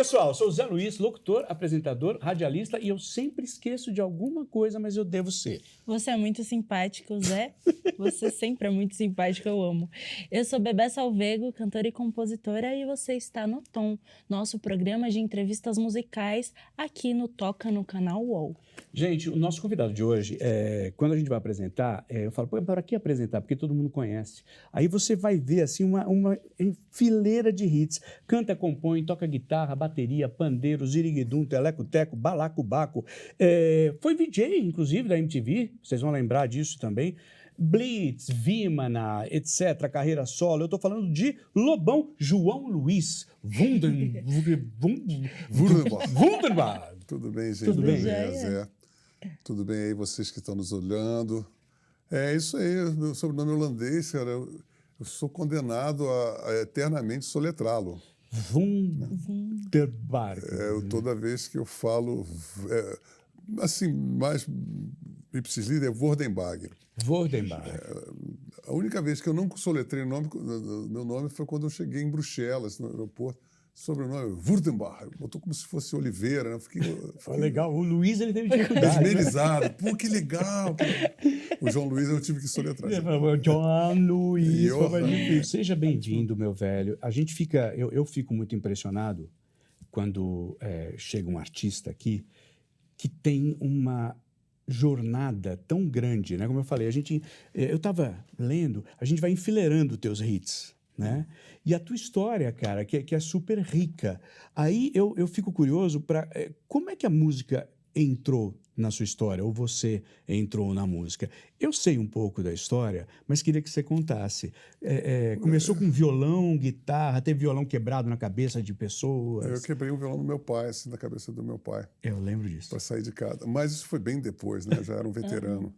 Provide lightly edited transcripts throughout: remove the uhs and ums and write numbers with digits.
pessoal, sou o Zé Luiz, locutor, apresentador, radialista e eu sempre esqueço de alguma coisa, mas eu devo ser. Você é muito simpático, Zé. Você sempre é muito simpático, eu amo. Eu sou Bebé Salvego, cantora e compositora, e você está no Tom, nosso programa de entrevistas musicais aqui no Toca no canal UOL. Gente, o nosso convidado de hoje, quando a gente vai apresentar, eu falo, para que apresentar? Porque todo mundo conhece. Aí você vai ver assim, uma fileira de hits. Canta, compõe, toca guitarra, bateria, pandeiro, ziriguidum, teleco-teco, balacobaco. Foi VJ, inclusive, da MTV, vocês vão lembrar disso também. Blitz, Vimana, etc., carreira solo. Eu estou falando de Lobão João Luiz Wunderbar. Tudo bem, gente? Tudo bem? Zé. Tudo bem aí, vocês que estão nos olhando? É isso aí, meu sobrenome é holandês, cara. Eu sou condenado a eternamente soletrá-lo. Wunderbar. Toda vez que eu falo, assim, mais ipsis liter, é Wordenbag. A única vez que eu não soletrei meu nome foi quando eu cheguei em Bruxelas, no aeroporto. Sobrenome Wurdenbach, botou como se fosse Oliveira, né? Foi legal, o Luiz ele teve dificuldade. Esmerizado, pô, que legal. O João Luiz eu tive que soletrar. João Luiz, seja bem-vindo, meu velho. A gente fica, eu fico muito impressionado quando chega um artista aqui que tem uma jornada tão grande, né? Como eu falei, eu estava lendo, a gente vai enfileirando teus hits, né? E a tua história, cara, que é super rica. Aí eu fico curioso para como é que a música entrou na sua história, ou você entrou na música. Eu sei um pouco da história, mas queria que você contasse. Começou com violão, guitarra, teve violão quebrado na cabeça de pessoas. Eu quebrei um violão do meu pai, assim, na cabeça do meu pai. Eu lembro disso. Para sair de casa. Mas isso foi bem depois, né? Eu já era um veterano.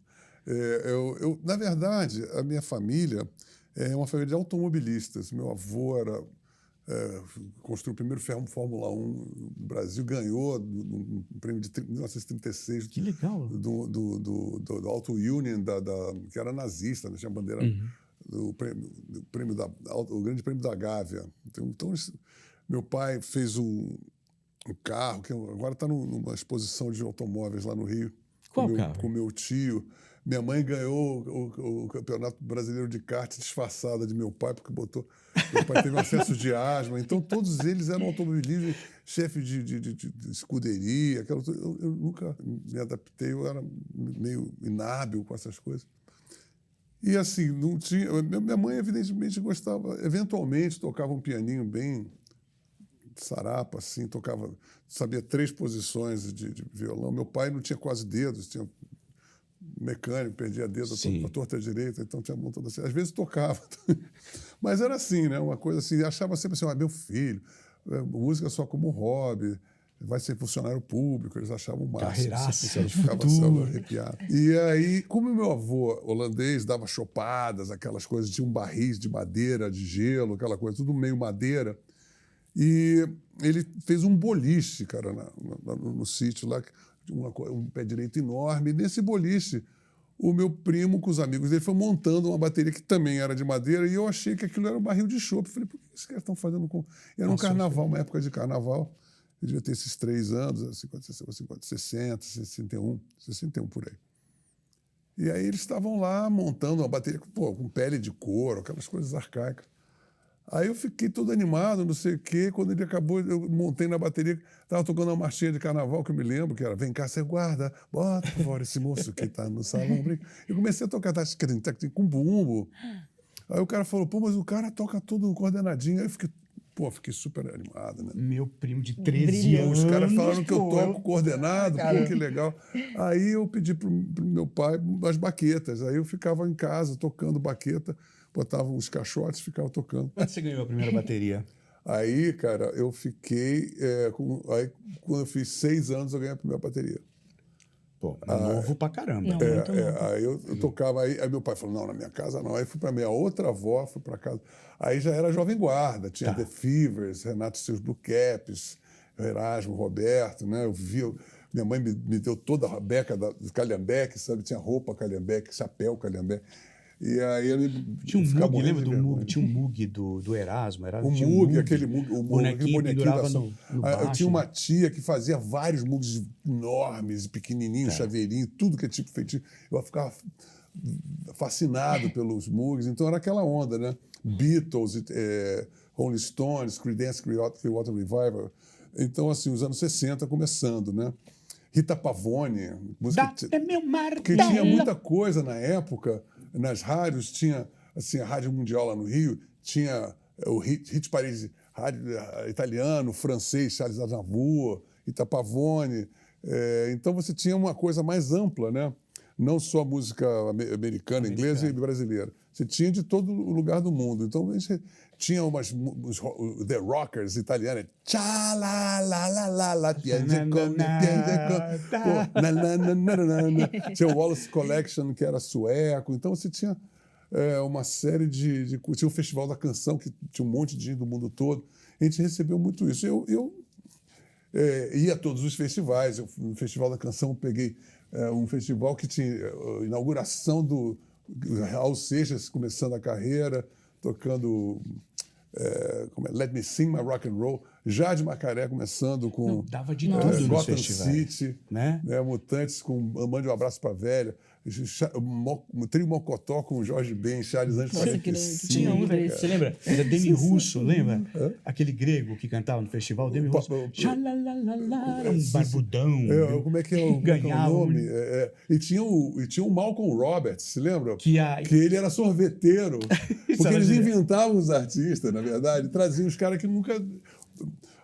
Na verdade, a minha família é uma família de automobilistas. Meu avô construiu o primeiro Fórmula 1 no Brasil, ganhou no prêmio de 1936. Que legal! Do Auto Union, que era nazista, né? Tinha a bandeira do o Grande Prêmio da Gávea. Então meu pai fez um carro, que agora está numa exposição de automóveis lá no Rio. Qual carro? Com meu tio. Minha mãe ganhou o Campeonato Brasileiro de Kart disfarçada de meu pai, porque meu pai teve um acesso de asma. Então, todos eles eram automobilistas, chefe de escuderia. Eu nunca me adaptei, eu era meio inábil com essas coisas. E, assim, não tinha... Minha mãe, evidentemente, eventualmente, tocava um pianinho bem sarapa, assim, sabia 3 posições de violão. Meu pai não tinha quase dedos, tinha mecânico, perdia dedo a torta direita, então tinha montado assim. Às vezes tocava. Mas era assim, né? Uma coisa assim, achava sempre assim, meu filho, música só como hobby, vai ser funcionário público, eles achavam o máximo. Carreiraça, eu ficava só arrepiado. E aí, como meu avô holandês dava chopadas, aquelas coisas, tinha um barris de madeira, de gelo, aquela coisa, tudo meio madeira, e ele fez um boliche, cara, no sítio lá, um pé direito enorme. E nesse boliche, o meu primo, com os amigos dele, foi montando uma bateria que também era de madeira, e eu achei que aquilo era um barril de chopp. Falei, por que esses caras estão fazendo com... Era um carnaval, uma época de carnaval. Eu devia ter esses 3 anos, 60, 61 por aí. E aí eles estavam lá montando uma bateria com pele de couro, aquelas coisas arcaicas. Aí eu fiquei todo animado, não sei o quê. Quando ele acabou, eu montei na bateria, estava tocando uma marchinha de carnaval, que eu me lembro, que era "Vem cá, você guarda, bota por fora esse moço que está no salão". Eu comecei a tocar com bumbo. Aí o cara falou, mas o cara toca tudo coordenadinho. Aí eu fiquei super animado, né? Meu primo de 13 anos. Os caras falaram que eu toco coordenado, que legal. Aí eu pedi pro meu pai as baquetas. Aí eu ficava em casa tocando baqueta, botava uns caixotes e ficava tocando. Quando você ganhou a primeira bateria? Aí, cara, eu fiquei... aí, quando eu fiz 6 anos, eu ganhei a primeira bateria. Pô, novo pra caramba. Aí eu tocava, aí meu pai falou, não, na minha casa não. Aí fui pra minha outra avó, fui pra casa. Aí já era Jovem Guarda, tinha The Fevers, Renato e seus Blue Caps, Erasmo, Roberto, né? Minha mãe me deu toda a beca do Calhambeque, sabe? Tinha roupa Calhambeque, chapéu Calhambeque. E aí ele Tinha um ficava Moog, morrendo lembra de do vergonha. Moog? Tinha um Moog do Erasmo. O tinha um Moog, aquele bonequinho pendurava da no eu baixo. tinha uma tia que fazia vários Moogs enormes, pequenininhos, chaveirinho, tudo que é tipo feitiço. Eu ficava fascinado pelos Moogs. Então era aquela onda, né? Beatles, Rolling Stones, Creedence Clearwater Revival. Então, assim, os anos 60 começando, né? Rita Pavone. Música meu martelo. porque tinha muita coisa na época, nas rádios, tinha assim, a Rádio Mundial lá no Rio, tinha o Hit Paris, rádio italiano, francês, Charles Aznavour, Rita Pavone. Então você tinha uma coisa mais ampla, né? Não só música americana, inglesa e brasileira. Você tinha de todo lugar do mundo. Então a gente tinha The Rockers italianos. Tchá, lá, lá, lá, lá, lá, piange come, tinha o Wallace Collection, que era sueco. Então você tinha uma série tinha o Festival da Canção, que tinha um monte de gente do mundo todo. A gente recebeu muito isso. Eu ia a todos os festivais. No Festival da Canção eu peguei um festival que tinha a inauguração do Raul Seixas começando a carreira, tocando Let Me Sing My Rock and Roll, Jade Macaré começando com dava de tudo nos Gotham festivais, City, né? Mutantes com Mande um Abraço pra Velha, o Trio Mocotó com Jorge Ben, Charles Anjos Nossa, que tinha um desse. Você lembra? Era Demi Russo, lembra? Aquele grego que cantava no festival, Demi Russo. Xalalalala, um barbudão. Como é que é o nome? E tinha o Malcolm Roberts, se lembra? Que ele era sorveteiro. Porque eles inventavam os artistas, na verdade, traziam os caras que nunca...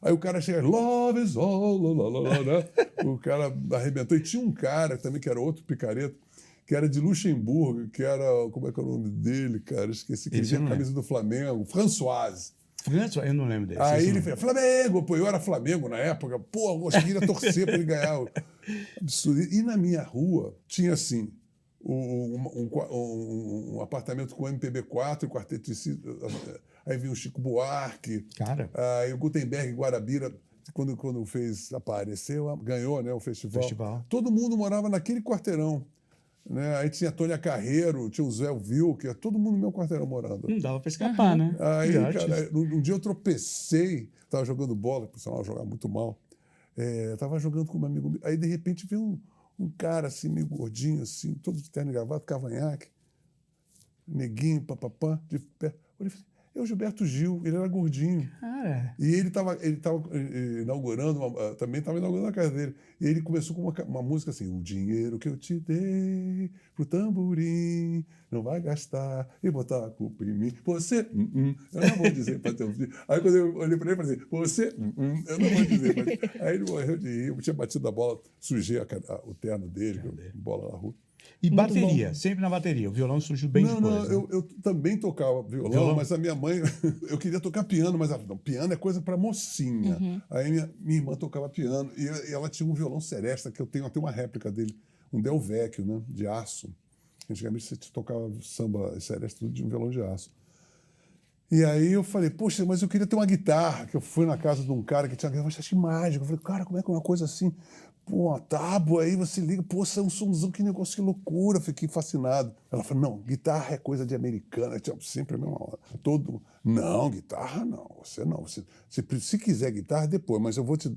Aí o cara chega, love is all, né? O cara arrebentou. E tinha um cara também, que era outro picareta, que era de Luxemburgo, que era... Como é que é o nome dele, cara? Esqueci. Que ele tinha a camisa do Flamengo. Françoise. Eu não lembro desse. Aí ele fez, Flamengo! Pô, eu era Flamengo na época. Pô, eu queria torcer para ele ganhar. Absurdo. E na minha rua tinha, assim, um apartamento com MPB4, quarteto de si. Aí vinha o Chico Buarque. Cara. Aí o Gutenberg Guarabira, quando apareceu, ganhou, né, o festival. Todo mundo morava naquele quarteirão. Né? Aí tinha a Tônia Carreiro, tinha o Zé Wilker, todo mundo no meu quarteirão morando. Não dava para escapar, né? Aí, cara, um dia eu tropecei, estava jogando bola, por sinal, eu jogava muito mal. Estava jogando com um amigo meu. Aí, de repente, veio um cara assim, meio gordinho, assim, todo de terno e gravata, cavanhaque, neguinho, papapá, de pé. Eu falei, é o Gilberto Gil, ele era gordinho. Cara. E ele estava inaugurando, também estava inaugurando a casa dele. E ele começou com uma música assim, o dinheiro que eu te dei pro tamborim, não vai gastar e botar a culpa em mim. Você, eu não vou dizer para teu filho. Aí quando eu olhei para ele, falei, você, eu não vou dizer. Aí ele morreu de rir, eu tinha batido a bola, sujei o terno dele, bola na rua. E bateria, sempre na bateria. O violão surgiu bem depois. Não, né? eu também tocava violão, mas a minha mãe... Eu queria tocar piano, mas piano é coisa para mocinha. Aí minha irmã tocava piano e ela tinha um violão seresta, que eu tenho até uma réplica dele, um Del Vecchio, né, de aço. Antigamente você tocava samba seresta tudo de um violão de aço. E aí eu falei, poxa, mas eu queria ter uma guitarra, que eu fui na casa de um cara que tinha uma guitarra, eu achei mágico. Eu falei, cara, como é que é uma coisa assim... Pô, uma tábua, aí você liga, pô, isso é um somzão, que negócio, que loucura. Fiquei fascinado. Ela falou, não, guitarra é coisa de americana. Sempre a mesma hora. Não, guitarra não, você não. Se quiser guitarra, depois, mas eu vou te...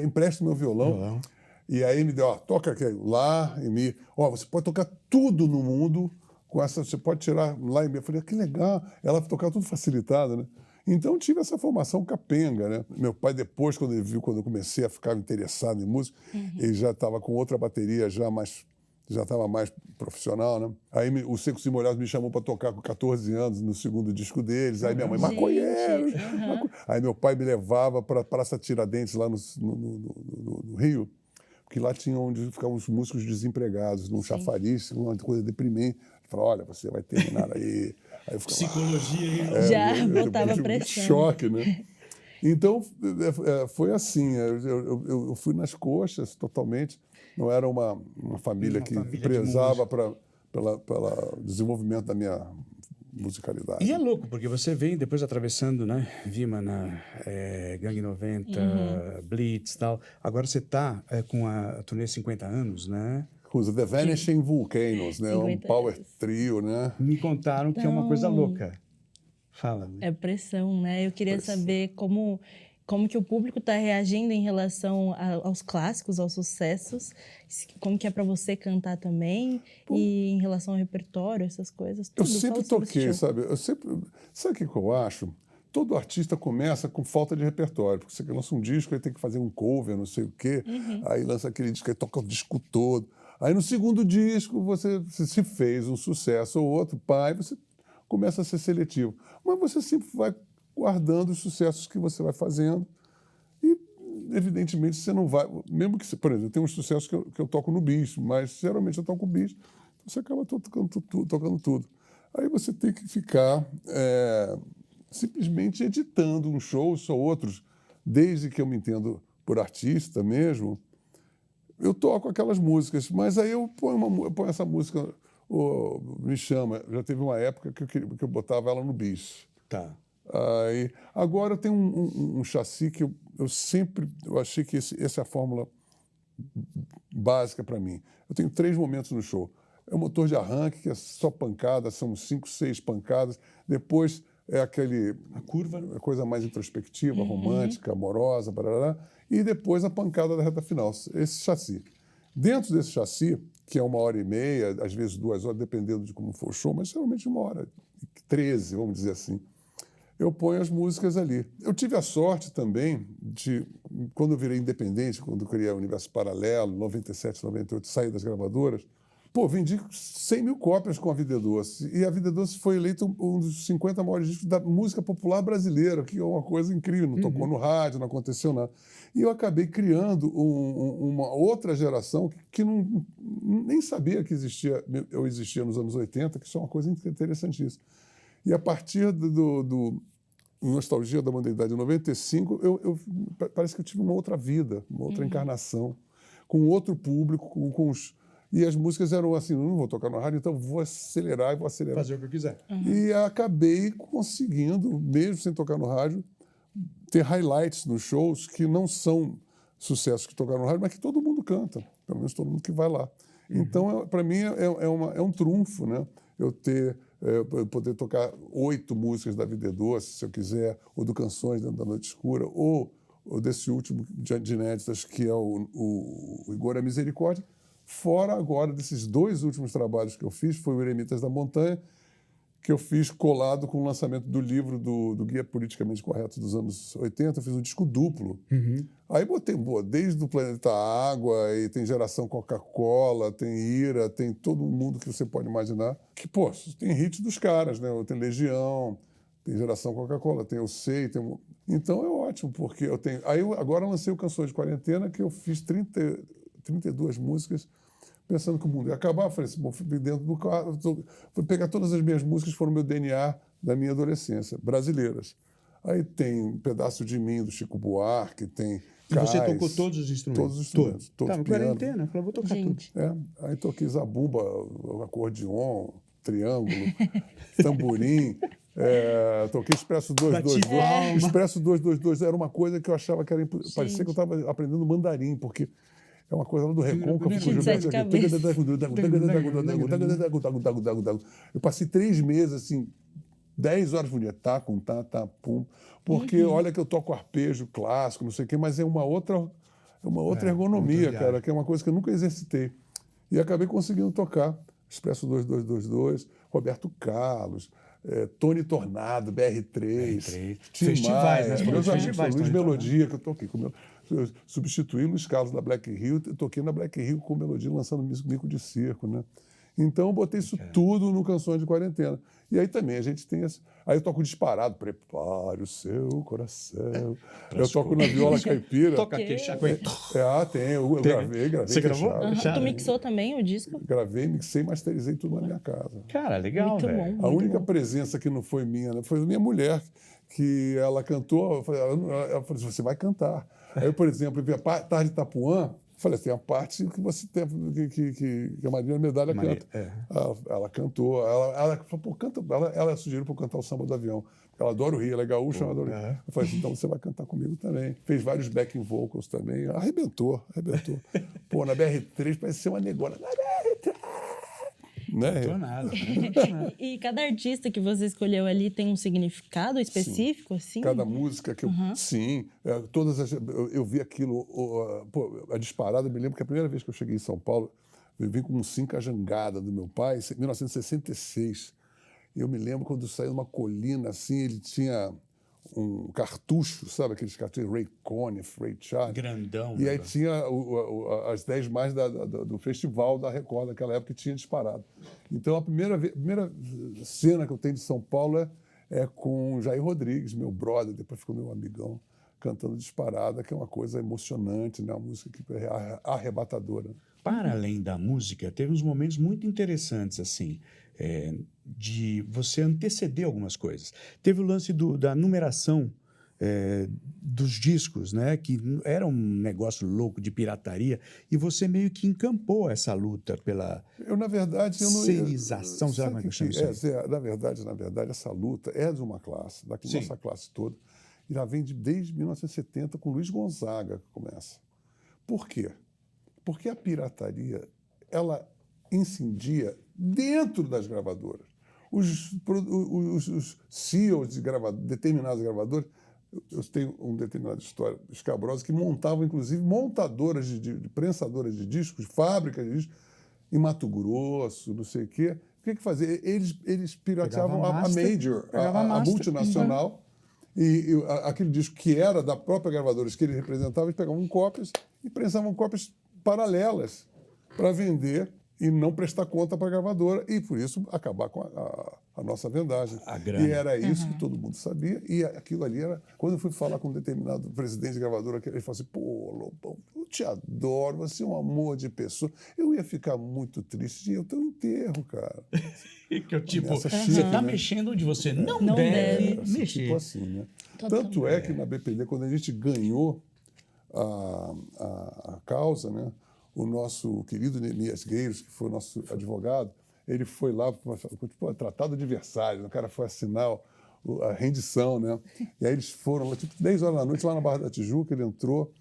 Empresto meu violão. E aí me deu, toca aqui, lá e mi. Você pode tocar tudo no mundo com essa, você pode tirar lá e mi. Eu falei, que legal. Ela tocava tudo facilitado, né? Então, tive essa formação capenga, né? Meu pai, depois, quando ele viu, quando eu comecei a ficar interessado em música, ele já estava com outra bateria, já estava mais profissional, né? Aí o Secos e Molhados me chamou para tocar com 14 anos no segundo disco deles. Aí minha mãe, maconheiro! Aí meu pai me levava para a Praça Tiradentes, lá no Rio, porque lá tinha onde ficavam os músicos desempregados, num chafariz, uma coisa deprimente. Ele falou, olha, você vai terminar aí... Aí eu ficava, psicologia aí. Já botava pressão. Choque, né? Então, foi assim. Eu fui nas coxas totalmente. Não era uma família que prezava pelo desenvolvimento da minha musicalidade. E é louco, porque você vem depois atravessando, né? Vimana, Gangue 90, Blitz e tal. Agora você está com a turnê 50 anos, né? com os The Vanishing Volcanoes, né? Um 50 power trio, né? Me contaram que é uma coisa louca. Fala. É pressão, né? Eu queria Pressão. saber como que o público está reagindo em relação aos clássicos, aos sucessos, como que é para você cantar também, e em relação ao repertório, essas coisas, tudo. Eu sempre Fala sobre esse toquei, show. sabe? Sabe o que eu acho? Todo artista começa com falta de repertório, porque você lança um disco, aí tem que fazer um cover, não sei o quê, aí lança aquele disco, aí toca o disco todo. Aí no segundo disco você se fez um sucesso ou outro, pai, você começa a ser seletivo. Mas você sempre vai guardando os sucessos que você vai fazendo e, evidentemente, você não vai... Mesmo que, por exemplo, eu tenho uns sucessos que eu toco no bis, mas geralmente eu toco o bis, então você acaba tocando tudo. Aí você tem que ficar simplesmente editando uns shows ou outros, desde que eu me entendo por artista mesmo, eu toco aquelas músicas, mas aí eu ponho essa música, me chama, já teve uma época que eu botava ela no bis. Tá. Aí, agora eu tenho um chassi que eu sempre achei que essa é a fórmula básica para mim. Eu tenho 3 momentos no show. É o motor de arranque, que é só pancada, são 5, 6 pancadas. Depois é a curva, a coisa mais introspectiva, romântica, amorosa, barará, e depois a pancada da reta final, esse chassi. Dentro desse chassi, que é 1h30, às vezes 2 horas, dependendo de como for o show, mas geralmente 1h13, vamos dizer assim, eu ponho as músicas ali. Eu tive a sorte também de, quando eu virei independente, quando eu criei o Universo Paralelo, 97, 98, saí das gravadoras, vendi 100 mil cópias com a Vida Doce. E a Vida Doce foi eleita um dos 50 maiores discos da música popular brasileira, que é uma coisa incrível. Não tocou no rádio, não aconteceu nada. E eu acabei criando uma outra geração que nem sabia que eu existia nos anos 80, que isso é uma coisa interessantíssima. E a partir do Nostalgia da Modernidade em 95, parece que eu tive uma outra vida, uma outra encarnação, com outro público, com os... E as músicas eram assim, não vou tocar no rádio, então vou acelerar e vou acelerar. Fazer o que eu quiser. E acabei conseguindo, mesmo sem tocar no rádio, ter highlights nos shows que não são sucessos que tocaram no rádio, mas que todo mundo canta, pelo menos todo mundo que vai lá. Então, para mim, é um trunfo, né? Eu poder tocar 8 músicas da Vida Doce, se eu quiser, ou do Canções Dentro da Noite Escura, ou desse último de inéditas, que é o Igor a Misericórdia. Fora agora desses 2 últimos trabalhos que eu fiz, foi o Eremitas da Montanha, que eu fiz colado com o lançamento do livro do Guia Politicamente Correto dos anos 80, eu fiz um disco duplo. Aí botei, desde o Planeta Água, e tem Geração Coca-Cola, tem Ira, tem todo mundo que você pode imaginar, que, tem hit dos caras, né? Tem Legião, tem Geração Coca-Cola, tem Eu Sei, tem... Então é ótimo, porque eu tenho... Aí agora lancei o Canções de Quarentena, que eu fiz 32 músicas, pensando que o mundo ia acabar. Falei assim, fui dentro do carro, fui pegar todas as minhas músicas, foram meu DNA da minha adolescência, brasileiras. Aí tem um pedaço de mim, do Chico Buarque, tem E você tocou todos os instrumentos? Todos os instrumentos. Tá, no quarentena, eu falei, vou tocar tudo. Aí toquei zabumba, acordeon, triângulo, tamborim, toquei Expresso 222. Expresso 222 era uma coisa que eu achava que era impossível. Parecia que eu estava aprendendo mandarim, porque é uma coisa lá do recôncavo. Eu passei 3 meses, assim, 10 horas por dia, tá, pum. Porque olha que eu toco arpejo clássico, não sei o quê, mas é uma outra ergonomia, cara, que é uma coisa que eu nunca exercitei. E acabei conseguindo tocar Expresso 2222, Roberto Carlos, Tony Tornado, BR3, Tim Maia, meus amigos, Luiz Melodia, que eu toquei com eu substituí Luiz Carlos da Black Hill, eu toquei na Black Hill com Melodia, lançando Mico de Circo, né? Então eu botei isso tudo no Canções de Quarentena. E aí também a gente tem esse... Aí eu toco disparado, prepare o seu coração. Eu toco na viola caipira. Toca queixa. Tem, eu gravei. Você gravou? Tu mixou também o disco? Gravei, mixei, masterizei tudo na minha casa. Cara, legal, velho. A única presença que não foi minha, né, foi a minha mulher, que ela cantou, ela falou assim, você vai cantar. Aí, por exemplo, eu vi a Tarde de Itapuã, Falei, tem a parte que você tem, que a Marília Medalha canta. Ela cantou, ela falou, pô, canta, ela sugeriu para eu cantar o Samba do Avião. Ela adora o Rio, ela é gaúcha, ela adora o Rio. Eu falei assim, então você vai cantar comigo também. Fez vários backing vocals também, arrebentou. Pô, na BR-3 parece ser uma negona. Na BR-3! Né? Não nada. E cada artista que você escolheu ali tem um significado específico, assim? Cada música que eu... Sim, todas as... Eu vi aquilo... Pô, a Disparada, eu me lembro que a primeira vez que eu cheguei em São Paulo, eu vim com um Cinca Jangada do meu pai, em 1966. Eu me lembro quando eu saí numa colina, assim, ele tinha um cartucho, sabe? Aqueles cartuchos Ray Conniff, Ray Charles. Grandão. E aí tinha as 10 mais do festival da Record daquela época que tinha Disparado. Então, a primeira cena que eu tenho de São Paulo é com Jair Rodrigues, meu brother, depois ficou meu amigão, cantando Disparada, que é uma coisa emocionante, né? Uma música que é arrebatadora. Para além da música, teve uns momentos muito interessantes, assim, de você anteceder algumas coisas. Teve o lance da numeração dos discos, né? Que era um negócio louco de pirataria, e você meio que encampou essa luta pela na verdade, serialização, sabe como é que eu chamo isso? Na verdade, essa luta é de uma classe, da nossa classe toda, e já vem desde 1970 com Luiz Gonzaga que começa. Por quê? Porque a pirataria, ela incidia dentro das gravadoras. Os CEOs de determinadas gravadoras, eu tenho uma determinada história escabrosa, que montavam, inclusive, montadoras de prensadoras de discos, fábricas de discos, em Mato Grosso, não sei o quê. O que fazia? Eles pirateavam a Major, a multinacional, e aquele disco que era da própria gravadora que eles representavam, eles pegavam cópias e prensavam cópias paralelas para vender e não prestar conta para a gravadora e, por isso, acabar com a nossa vendagem. A grana. E era isso que todo mundo sabia. E aquilo ali era... Quando eu fui falar com um determinado presidente de gravadora, ele falou assim, pô, Lobão, eu te adoro, você é um amor de pessoa. Eu ia ficar muito triste de ir ao teu enterro, cara. Que eu, tipo, Nessa você chique, está né? mexendo onde você não deve deve mexer. Tipo assim, né? Totalmente. Tanto é que na BPD, quando a gente ganhou a causa, né? O nosso querido Neemias Gueiros, que foi o nosso advogado, ele foi lá, tipo, tratado de Versalhes, o cara foi assinar a rendição, né? E aí eles foram, tipo, 10 horas da noite, lá na Barra da Tijuca, ele entrou,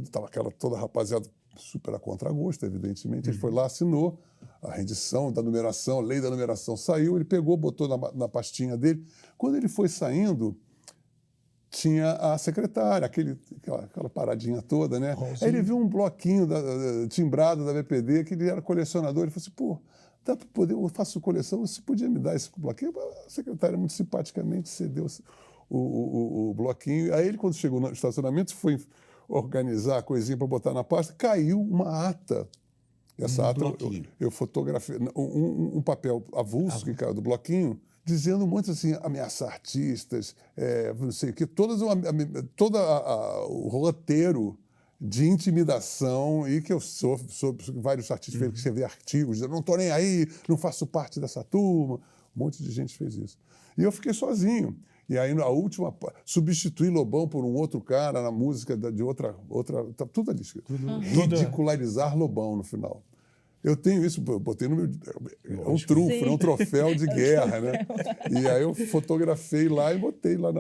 estava toda a rapaziada super a contragosto, evidentemente, ele foi lá, assinou a rendição da numeração, a lei da numeração saiu, ele pegou, botou na pastinha dele. Quando ele foi saindo, tinha a secretária, aquela paradinha toda, né? Aí ele viu um bloquinho timbrado da BPD, que ele era colecionador, ele falou assim, pô, dá para poder, eu faço coleção, você podia me dar esse bloquinho? A secretária muito simpaticamente cedeu o bloquinho. Aí ele, quando chegou no estacionamento, foi organizar a coisinha para botar na pasta, caiu uma ata. Essa ata eu fotografei, um papel avulso que caiu do bloquinho, dizendo muito assim, ameaçar artistas, não sei o quê, todo o roteiro de intimidação, e que eu soube vários artistas que escrever artigos, dizendo, não estou nem aí, não faço parte dessa turma. Um monte de gente fez isso. E eu fiquei sozinho. E aí, a última, substituí Lobão por um outro cara na música de outra tá tudo ali escrito. Ridicularizar Lobão no final. Eu tenho isso, eu botei no meu... É um trunfo, é um troféu de guerra, né? E aí eu fotografei lá e botei lá,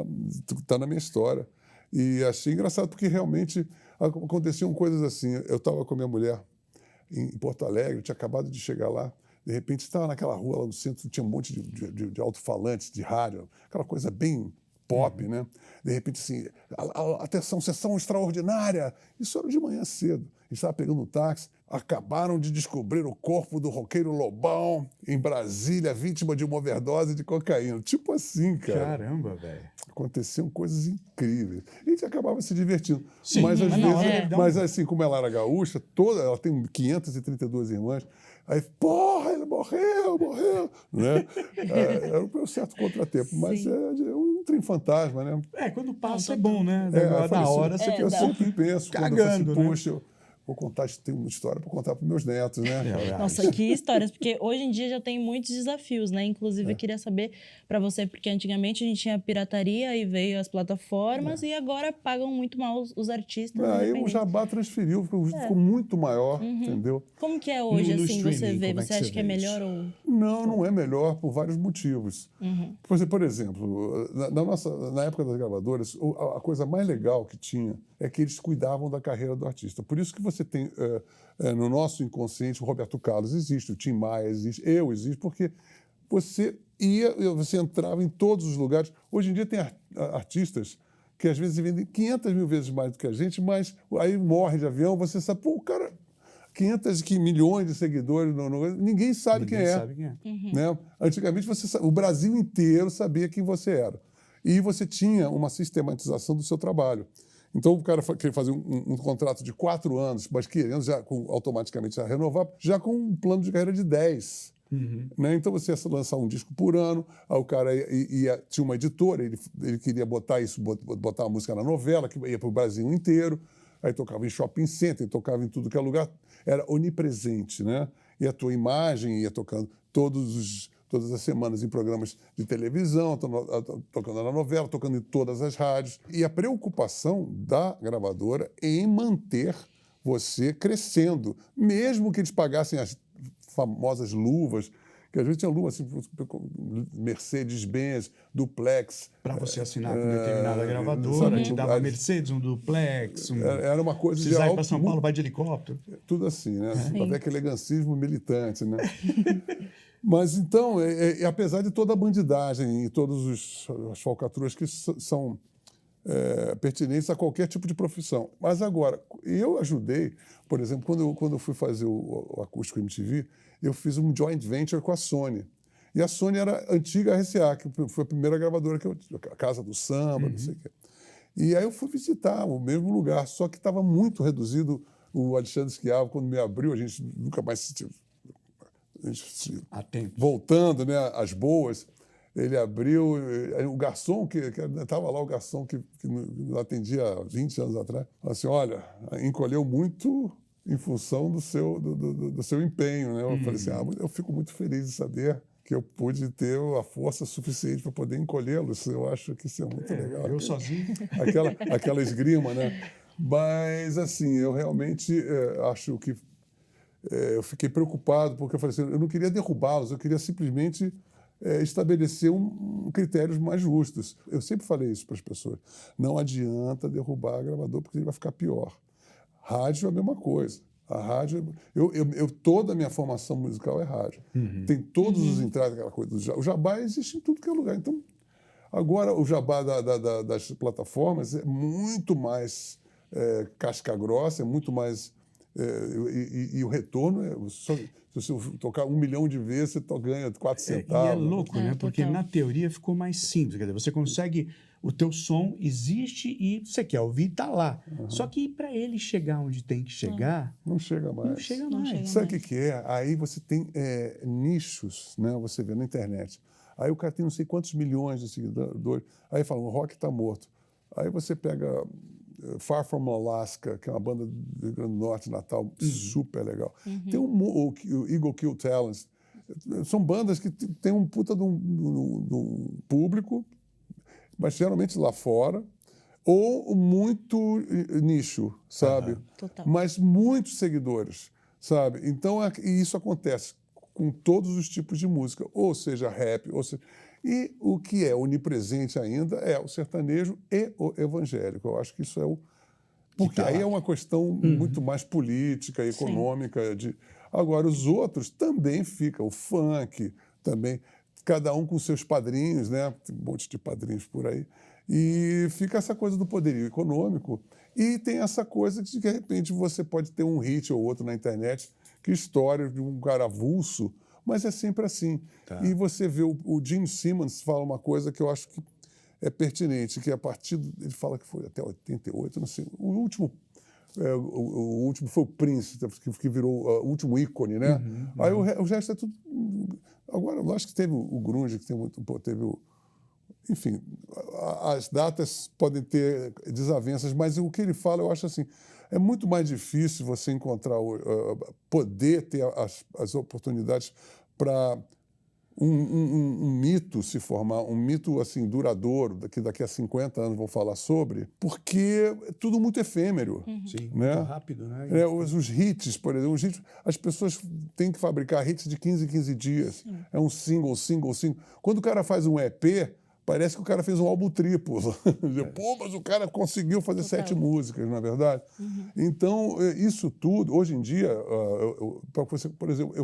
tá na minha história. E achei engraçado, porque realmente aconteciam coisas assim. Eu estava com a minha mulher em Porto Alegre, eu tinha acabado de chegar lá, de repente estava naquela rua lá no centro, tinha um monte de alto-falantes, de rádio, aquela coisa bem pop, né? De repente, assim, atenção, sessão extraordinária. Isso era de manhã cedo. A gente estava pegando um táxi, acabaram de descobrir o corpo do roqueiro Lobão em Brasília, vítima de uma overdose de cocaína. Tipo assim, cara. Caramba, velho. Aconteciam coisas incríveis. A gente acabava se divertindo. Sim, mas, às vezes, mas assim, como ela era gaúcha, ela tem 532 irmãs, aí, porra, ele morreu, né? Era um certo contratempo, mas é um trem fantasma, né? Quando passa é bom, né? Na hora você eu sempre penso, cagando, quando eu falo assim, poxa, vou contar, tem uma história para contar para meus netos, né? Nossa, que histórias, porque hoje em dia já tem muitos desafios, né? Inclusive, eu queria saber para você, porque antigamente a gente tinha pirataria e veio as plataformas e agora pagam muito mal os artistas. Aí o Jabá transferiu, ficou muito maior, entendeu? Como que é hoje, No assim, você streaming, vê? como é Você que acha você que é vê melhor isso? ou... Não é melhor por vários motivos. Por exemplo, na época das gravadoras, a coisa mais legal que tinha é que eles cuidavam da carreira do artista. Por isso que você tem, no nosso inconsciente, o Roberto Carlos existe, o Tim Maia existe, eu existo, porque você entrava em todos os lugares. Hoje em dia tem artistas que às vezes vendem 500 mil vezes mais do que a gente, mas aí morre de avião, você sabe, pô, o cara... 500 milhões de seguidores, ninguém sabe quem é. Sabe quem é. Né? Antigamente, o Brasil inteiro sabia quem você era. E você tinha uma sistematização do seu trabalho. Então, o cara queria fazer um contrato de 4 anos, mas querendo automaticamente já renovar, já com um plano de carreira de 10. Né? Então, você ia lançar um disco por ano, aí o cara tinha uma editora, ele queria botar uma música na novela, que ia para o Brasil inteiro. Aí tocava em shopping center, tocava em tudo que é lugar, era onipresente, né? E a tua imagem ia tocando todas as semanas em programas de televisão, tocando na novela, tocando em todas as rádios. E a preocupação da gravadora em manter você crescendo, mesmo que eles pagassem as famosas luvas, que às vezes tinha luva assim, Mercedes-Benz, duplex. Para você assinar com determinada gravadora, te dava Mercedes, um duplex. Era uma coisa de alto. Ir para São Paulo, vai de helicóptero. Tudo assim, né? Para ver aquele elegancismo militante, né? Mas então, apesar de toda a bandidagem e todas as falcatruas que são pertinentes a qualquer tipo de profissão. Mas agora, eu ajudei, por exemplo, quando eu fui fazer o Acústico MTV, eu fiz um joint venture com a Sony. E a Sony era a antiga RCA, que foi a primeira gravadora a Casa do Samba, não sei o quê. E aí eu fui visitar o mesmo lugar, só que estava muito reduzido. O Alexandre Schiavo, quando me abriu, a gente nunca mais se... Voltando, né, às boas, ele abriu, o garçom, que estava lá, o garçom que nos atendia há 20 anos atrás, falou assim, olha, encolheu muito em função do seu empenho, né? Eu falei assim, eu fico muito feliz de saber que eu pude ter a força suficiente para poder encolhê-lo. Eu acho que isso é muito legal. Eu sozinho. Aquela esgrima, né? Mas, assim, eu realmente acho que eu fiquei preocupado, porque eu falei assim, eu não queria derrubá-los, eu queria simplesmente estabelecer critérios mais justos. Eu sempre falei isso para as pessoas. Não adianta derrubar a gravadora, porque ele vai ficar pior. Rádio é a mesma coisa. A rádio... toda a minha formação musical é rádio. Tem todos os entradas, aquela coisa. O Jabá existe em tudo que é lugar. Então, agora, o Jabá das plataformas é muito mais casca grossa, é muito mais... E o retorno se você tocar 1 milhão de vezes, você ganha 4 centavos. E é louco, né? Porque total. na teoria ficou mais simples. Quer dizer, você consegue... O teu som existe e você quer ouvir, está lá. Só que para ele chegar onde tem que chegar... Não chega mais. Não chega mais. Sabe o que é? Aí você tem nichos, né? Você vê na internet. Aí o cara tem não sei quantos milhões de seguidores. Aí fala, o rock está morto. Aí você pega... Far From Alaska, que é uma banda do Rio Grande do Norte, Natal, super legal. Tem o Eagle Kill Talents. São bandas que tem um puta de um público, mas geralmente lá fora, ou muito nicho, sabe? Total. Mas muitos seguidores, sabe? Então, e isso acontece com todos os tipos de música, ou seja, rap, ou seja... E o que é onipresente ainda é o sertanejo e o evangélico. Eu acho que isso é o... Porque aí é uma questão muito mais política, econômica. Agora, os outros também ficam. O funk também. Cada um com seus padrinhos, né? Tem um monte de padrinhos por aí. E fica essa coisa do poderio econômico. E tem essa coisa de que, de repente, você pode ter um hit ou outro na internet que história de um cara avulso, mas é sempre assim. Tá. E você vê o Gene Simmons fala uma coisa que eu acho que é pertinente, que a partir... Ele fala que foi até 88, não sei. O último foi o Prince, que virou o último ícone, né? Aí o resto é tudo... Agora, eu acho que teve o grunge, que teve enfim, as datas podem ter desavenças, mas o que ele fala, eu acho assim, é muito mais difícil você encontrar, poder ter as oportunidades para um mito se formar, um mito assim duradouro, que daqui a 50 anos vão falar sobre, porque é tudo muito efêmero. Sim, Né? muito rápido, né? Os hits, por exemplo, as pessoas têm que fabricar hits de 15 em 15 dias. Sim. É um single. Quando o cara faz um EP, parece que o cara fez um álbum triplo. Pô, mas o cara conseguiu fazer 7 músicas, não é verdade? Então, isso tudo, hoje em dia, por exemplo,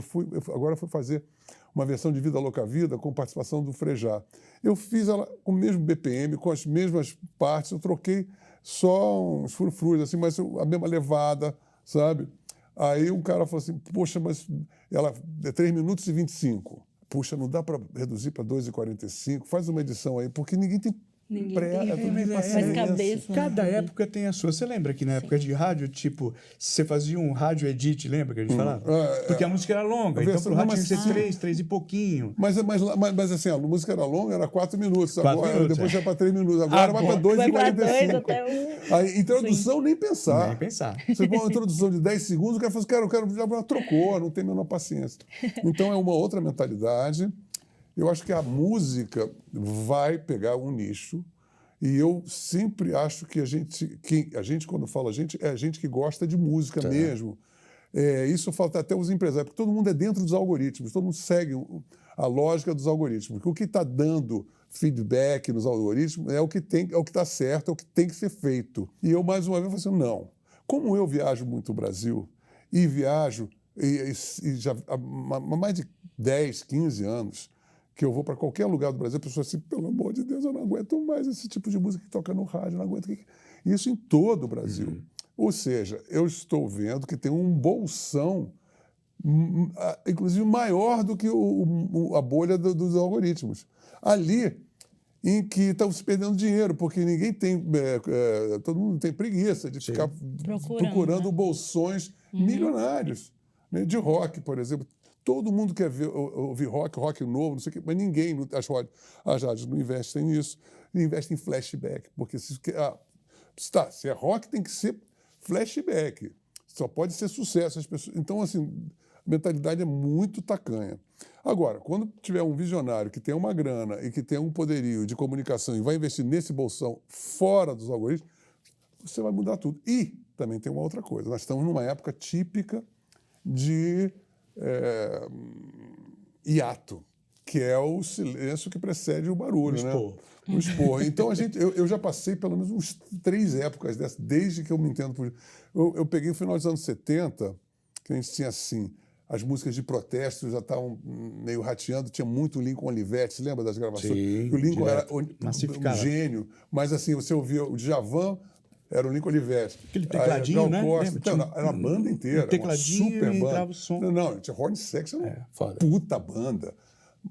agora fui fazer uma versão de Vida Louca Vida com participação do Frejá. Eu fiz ela com o mesmo BPM, com as mesmas partes, eu troquei só uns frufrus, assim, mas a mesma levada, sabe? Aí um cara falou assim, poxa, mas ela é 3 minutos e 25. Puxa, não dá para reduzir para 2:45? Faz uma edição aí, porque ninguém tem faz cabeça. Cada época tem a sua. Você lembra que na época de rádio, tipo, você fazia um rádio edit, lembra que a gente falava? Porque a música era longa, então pro rádio tinha que ser 3 e pouquinho. Mas assim, a música era longa, era 4 minutos. 4 minutos, depois ia para 3 minutos. Agora vai para 2:45. A introdução, nem pensar. Nem pensar. Você põe uma introdução de 10 segundos, o cara fala, já trocou, não tem a menor paciência. Então é uma outra mentalidade. Eu acho que a música vai pegar um nicho e eu sempre acho que a gente quando fala é a gente que gosta de música mesmo. Isso falta até os empresários, porque todo mundo é dentro dos algoritmos, todo mundo segue a lógica dos algoritmos. Porque o que está dando feedback nos algoritmos é o que está certo, é o que tem que ser feito. E eu, mais uma vez, falei assim, não. Como eu viajo muito o Brasil e viajo e já há mais de 10, 15 anos, que eu vou para qualquer lugar do Brasil, a pessoa assim, pelo amor de Deus, eu não aguento mais esse tipo de música que toca no rádio, eu não aguento. Isso em todo o Brasil. Ou seja, eu estou vendo que tem um bolsão, inclusive maior do que a bolha dos algoritmos. Ali em que estão se perdendo dinheiro, porque ninguém tem, todo mundo tem preguiça de ficar procurando bolsões milionários, né? De rock, por exemplo. Todo mundo quer ouvir rock novo, não sei o quê, mas ninguém, as rádios não investem nisso, não investem em flashback, porque se é rock, tem que ser flashback, só pode ser sucesso. As pessoas, então, assim, a mentalidade é muito tacanha. Agora, quando tiver um visionário que tem uma grana e que tem um poderio de comunicação e vai investir nesse bolsão fora dos algoritmos, você vai mudar tudo. E também tem uma outra coisa, nós estamos numa época típica de hiato, que é o silêncio que precede o barulho, o esporro. Então, eu já passei pelo menos uns 3 épocas dessas, desde que eu me entendo por... Eu peguei o final dos anos 70, que a gente tinha assim, as músicas de protesto já estavam meio rateando, tinha muito Lincoln Olivetti, você lembra das gravações? Sim, o Lincoln era um gênio, mas assim, você ouvia o Djavan, era o Lincoln Olivetti. Aquele tecladinho, né? Costa, então, era a banda inteira. Tecladinho, uma super banda. Entrava o som. Não, tinha Horn Section, uma puta banda.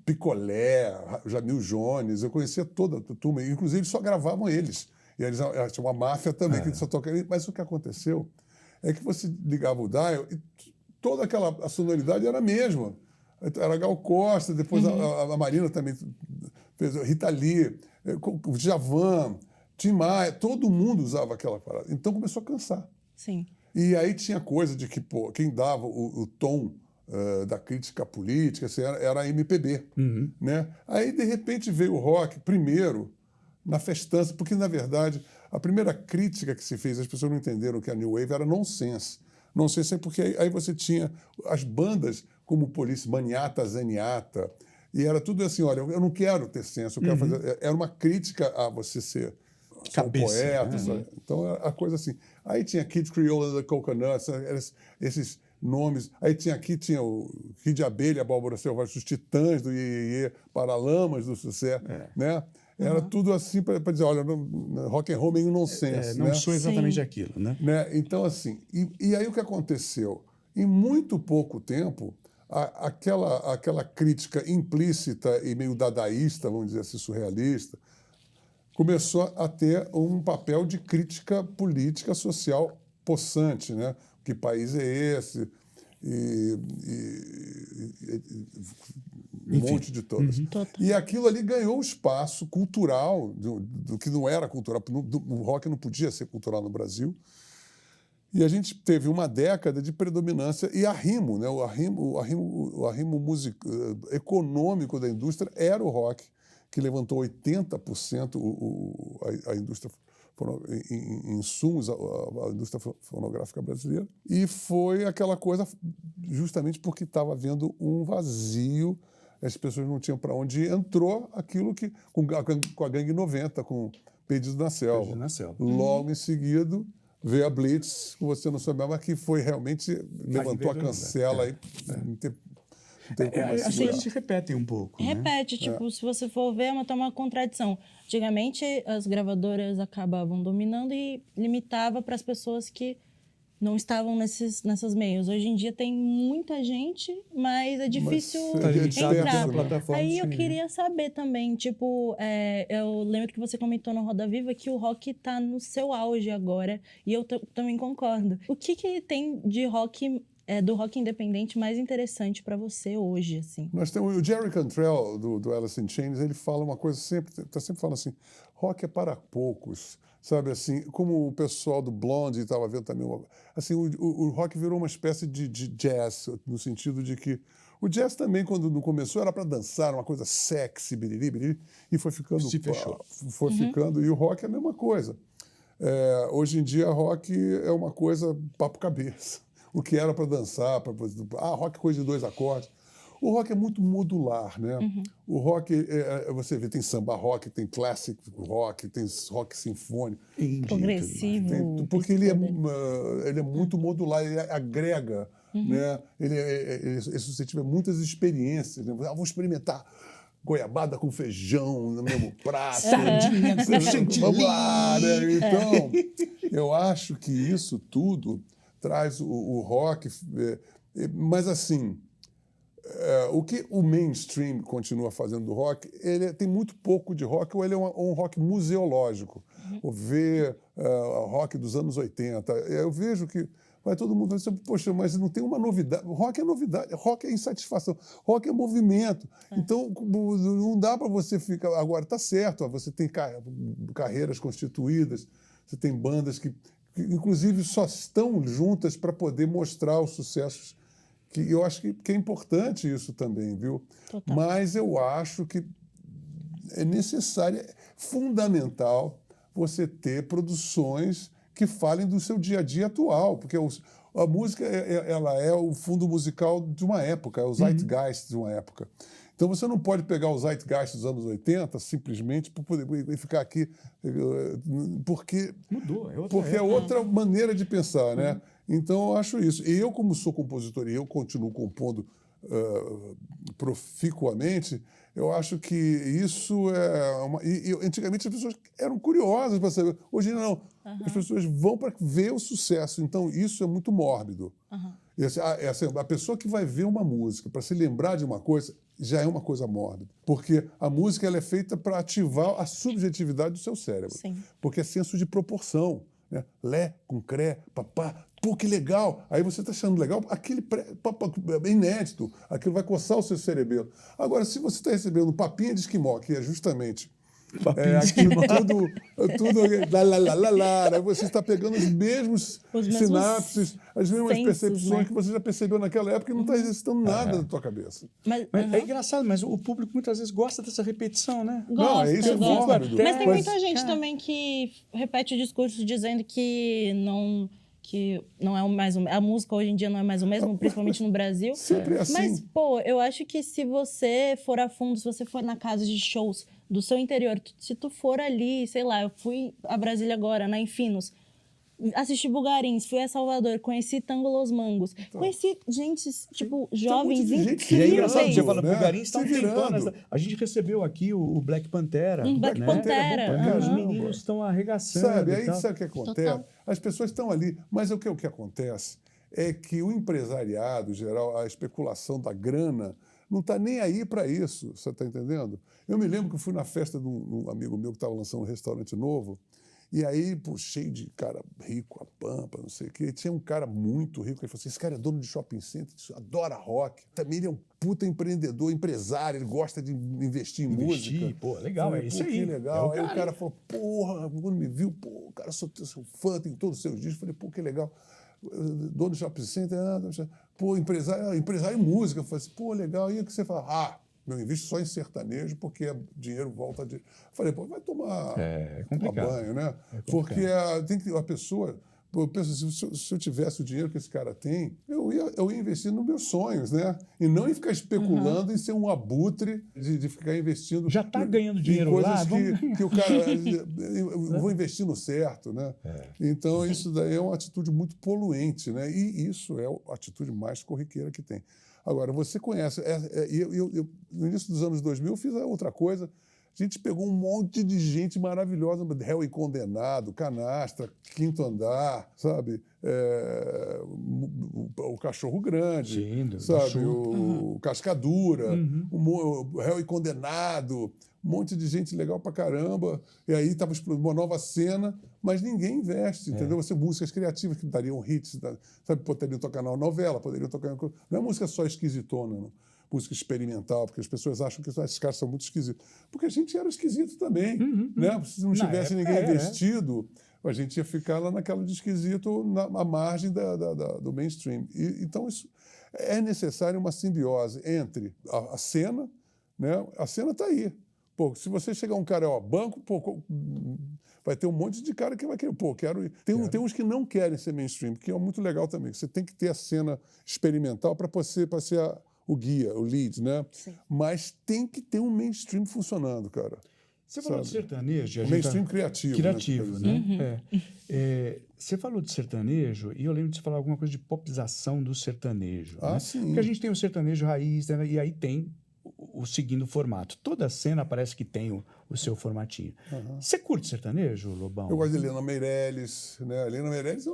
Picolé, Jamil Jones, eu conhecia toda a turma, inclusive só gravavam eles. E eles tinha uma máfia também, que só tocava. Mas o que aconteceu é que você ligava o dial e toda a sonoridade era a mesma. Era Gal Costa, depois a Marina também fez, Rita Lee, o Djavan, Tim Maia, todo mundo usava aquela parada. Então começou a cansar. Sim. E aí tinha coisa de que quem dava o tom da crítica política assim, era a MPB. Né? Aí, de repente, veio o rock primeiro na festança, porque, na verdade, a primeira crítica que se fez, as pessoas não entenderam que a New Wave era nonsense. Nonsense é porque aí você tinha as bandas como Police, Maniata, Zenyatta, e era tudo assim, olha, eu não quero ter senso, eu quero fazer... Era uma crítica a você ser um poeta, então a coisa assim. Aí tinha Kid Creole and the Coconuts, esses nomes. Aí tinha o Kid de Abelha, a Abóbora Selvagem, os Titãs do Iê, Paralamas do Sucesso, né? Era tudo assim para dizer, olha, rock and roll meio nonsense. Não sou exatamente aquilo, né? Então, assim, e aí o que aconteceu? Em muito pouco tempo, aquela crítica implícita e meio dadaísta, vamos dizer assim, surrealista, começou a ter um papel de crítica política, social possante, né? Que país é esse? Enfim. monte de todas. Total. E aquilo ali ganhou um espaço cultural, do que não era cultural. O rock não podia ser cultural no Brasil. E a gente teve uma década de predominância e arrimo, né? O arrimo econômico da indústria era o rock, que levantou 80% a indústria em insumos, a indústria fonográfica brasileira. E foi aquela coisa justamente porque estava havendo um vazio, as pessoas não tinham para onde ir. Entrou aquilo que, com a Gangue 90, com Perdido na Selva. Perdido na Selva. Logo em seguida, veio a Blitz, que você não sabe, mas que foi realmente, levantou a cancela aí. Não tem como mais As segurar. coisas se repetem um pouco, né? Repete, tipo, se você for ver, é uma contradição. Antigamente, as gravadoras acabavam dominando e limitava para as pessoas que não estavam nessas meios. Hoje em dia tem muita gente, mas é difícil é limitado entrar. pela plataforma, Aí eu sim. queria saber também, tipo, eu lembro que você comentou na Roda Viva que o rock tá no seu auge agora, e eu também concordo. O que tem de rock, do rock independente mais interessante para você hoje, assim? Nós temos o Jerry Cantrell, do Alice in Chains, ele fala uma coisa está sempre falando assim, rock é para poucos, sabe assim, como o pessoal do Blondie estava vendo também, assim, o rock virou uma espécie de jazz, no sentido de que o jazz também, quando não começou, era para dançar, uma coisa sexy, biriri, e foi ficando... Se fechou. Foi ficando, e o rock é a mesma coisa. Hoje em dia, rock é uma coisa papo-cabeça. O que era para dançar, rock é coisa de 2 acordes. O rock é muito modular, né? O rock, você vê, tem samba rock, tem classic rock, tem rock sinfônico. Progressivo. Porque ele é muito modular, ele agrega, né? Ele é suscetível a muitas experiências. Né? Vou experimentar goiabada com feijão no mesmo prato. Sardinha com chantilly. Vamos lá, né? Então, eu acho que isso tudo traz o rock, mas assim, o que o mainstream continua fazendo do rock, ele tem muito pouco de rock, ou ele é um rock museológico, ou ver rock dos anos 80. Eu vejo que vai todo mundo dizer, poxa, mas não tem uma novidade. Rock é novidade, rock é insatisfação, rock é movimento. Então, não dá para você ficar... Agora, está certo, você tem carreiras constituídas, você tem bandas que inclusive só estão juntas para poder mostrar os sucessos, que eu acho que é importante isso também, viu? Total. Mas eu acho que é necessário, é fundamental você ter produções que falem do seu dia a dia atual, porque a música ela é o fundo musical de uma época, é o zeitgeist de uma época. Então, você não pode pegar o zeitgeist dos anos 80 simplesmente para poder ficar aqui, porque... Mudou, porque é outra maneira de pensar, né? Então, eu acho isso. E eu, como sou compositor e eu continuo compondo proficuamente, eu acho que isso é antigamente as pessoas eram curiosas para saber. Hoje não. As pessoas vão para ver o sucesso. Então, isso é muito mórbido. A pessoa que vai ver uma música para se lembrar de uma coisa já é uma coisa mórbida. Porque a música ela é feita para ativar a subjetividade do seu cérebro. Sim. Porque é senso de proporção. Né? Lé com cré, papá. Pô, que legal! Aí você está achando legal, aquele é inédito, aquilo vai coçar o seu cerebelo. Agora, se você está recebendo papinha de esquimó, que é justamente aquilo tudo lá, aí você está pegando os mesmos sinapses, as mesmas sensos, percepções, né? Que você já percebeu naquela época e não está exercitando nada na tua cabeça. Mas é engraçado, mas o público muitas vezes gosta dessa repetição, né? Gosta, isso é gosta. mórbido. Mas tem muita gente também que repete o discurso dizendo que não é mais a música hoje em dia não é mais o mesmo, principalmente no Brasil. Sempre é assim. Mas, pô, eu acho que se você for a fundo, se você for na casa de shows do seu interior, se tu for ali, sei lá, eu fui a Brasília agora, na Infinos, assisti Bugarins, fui a Salvador, conheci Tango Los Mangos, conheci gente, tipo, jovens gente E é Sim, engraçado, virando, você fala, né? Bugarins está um Se tempão. virando. A gente recebeu aqui o Black Pantera. Black né? Pantera. Os Aham. meninos estão arregaçando. Sabe, e aí tal. sabe o que acontece? Total. As pessoas estão ali, mas o que acontece é que o empresariado, em geral, a especulação da grana, não está nem aí para isso, você está entendendo? Eu me lembro que eu fui na festa de um amigo meu que estava lançando um restaurante novo, E aí, pô, cheio de cara rico, a pampa, não sei o quê. E tinha um cara muito rico, ele falou assim, esse cara é dono de shopping center, adora rock. Também ele é um puta empreendedor, empresário, ele gosta de investir em música. Pô, legal, Falei, é isso pô, aí. Que legal. É aí o cara falou, porra, quando me viu, pô, o cara, sou seu fã, tem todos os seus discos. Falei, pô, que legal. Dono de shopping center, pô, empresário em música. Eu falei assim, pô, legal. E o que você fala? Ah, eu invisto só em sertanejo porque dinheiro volta de... Falei, pô, vai tomar banho, né? Porque tem que a pessoa... Eu penso assim, se eu tivesse o dinheiro que esse cara tem, eu ia investir nos meus sonhos, né? E não em ficar especulando em ser um abutre de ficar investindo... Já está ganhando dinheiro coisas lá? que o cara... Eu vou investir no certo, né? Então, isso daí é uma atitude muito poluente, né? E isso é a atitude mais corriqueira que tem. Agora, você conhece... no início dos anos 2000, eu fiz outra coisa. A gente pegou um monte de gente maravilhosa, Réu e Condenado, Canastra, Quinto Andar, sabe? O Cachorro Grande, sabe? O Cascadura, o Réu e Condenado, um monte de gente legal pra caramba. E aí estava explodindo uma nova cena, mas ninguém investe, entendeu? Você músicas criativas que dariam hits, sabe? Poderiam tocar na novela, poderiam tocar... Não é música só esquisitona, não. Música experimental, porque as pessoas acham que esses caras são muito esquisitos. Porque a gente era esquisito também. Né? Se não tivesse ninguém investido, a gente ia ficar lá naquela de esquisito, à margem do mainstream. Então, isso é necessário uma simbiose entre a cena, né? A cena está aí. Pô, se você chegar um cara, banco, pô, vai ter um monte de cara que vai querer. Pô, quero ir. Tem uns que não querem ser mainstream, que é muito legal também. Você tem que ter a cena experimental para ser o guia, o lead, né? Sim. Mas tem que ter um mainstream funcionando, cara. Você falou de sertanejo. O mainstream criativo. Criativo, né? Você falou de sertanejo e eu lembro de você falar alguma coisa de popização do sertanejo. Ah, né? sim. Porque a gente tem o sertanejo raiz, né? E aí tem o seguindo formato. Toda cena parece que tem o seu formatinho. Você curte sertanejo, Lobão? Eu gosto de Helena Meirelles, né? Helena Meirelles é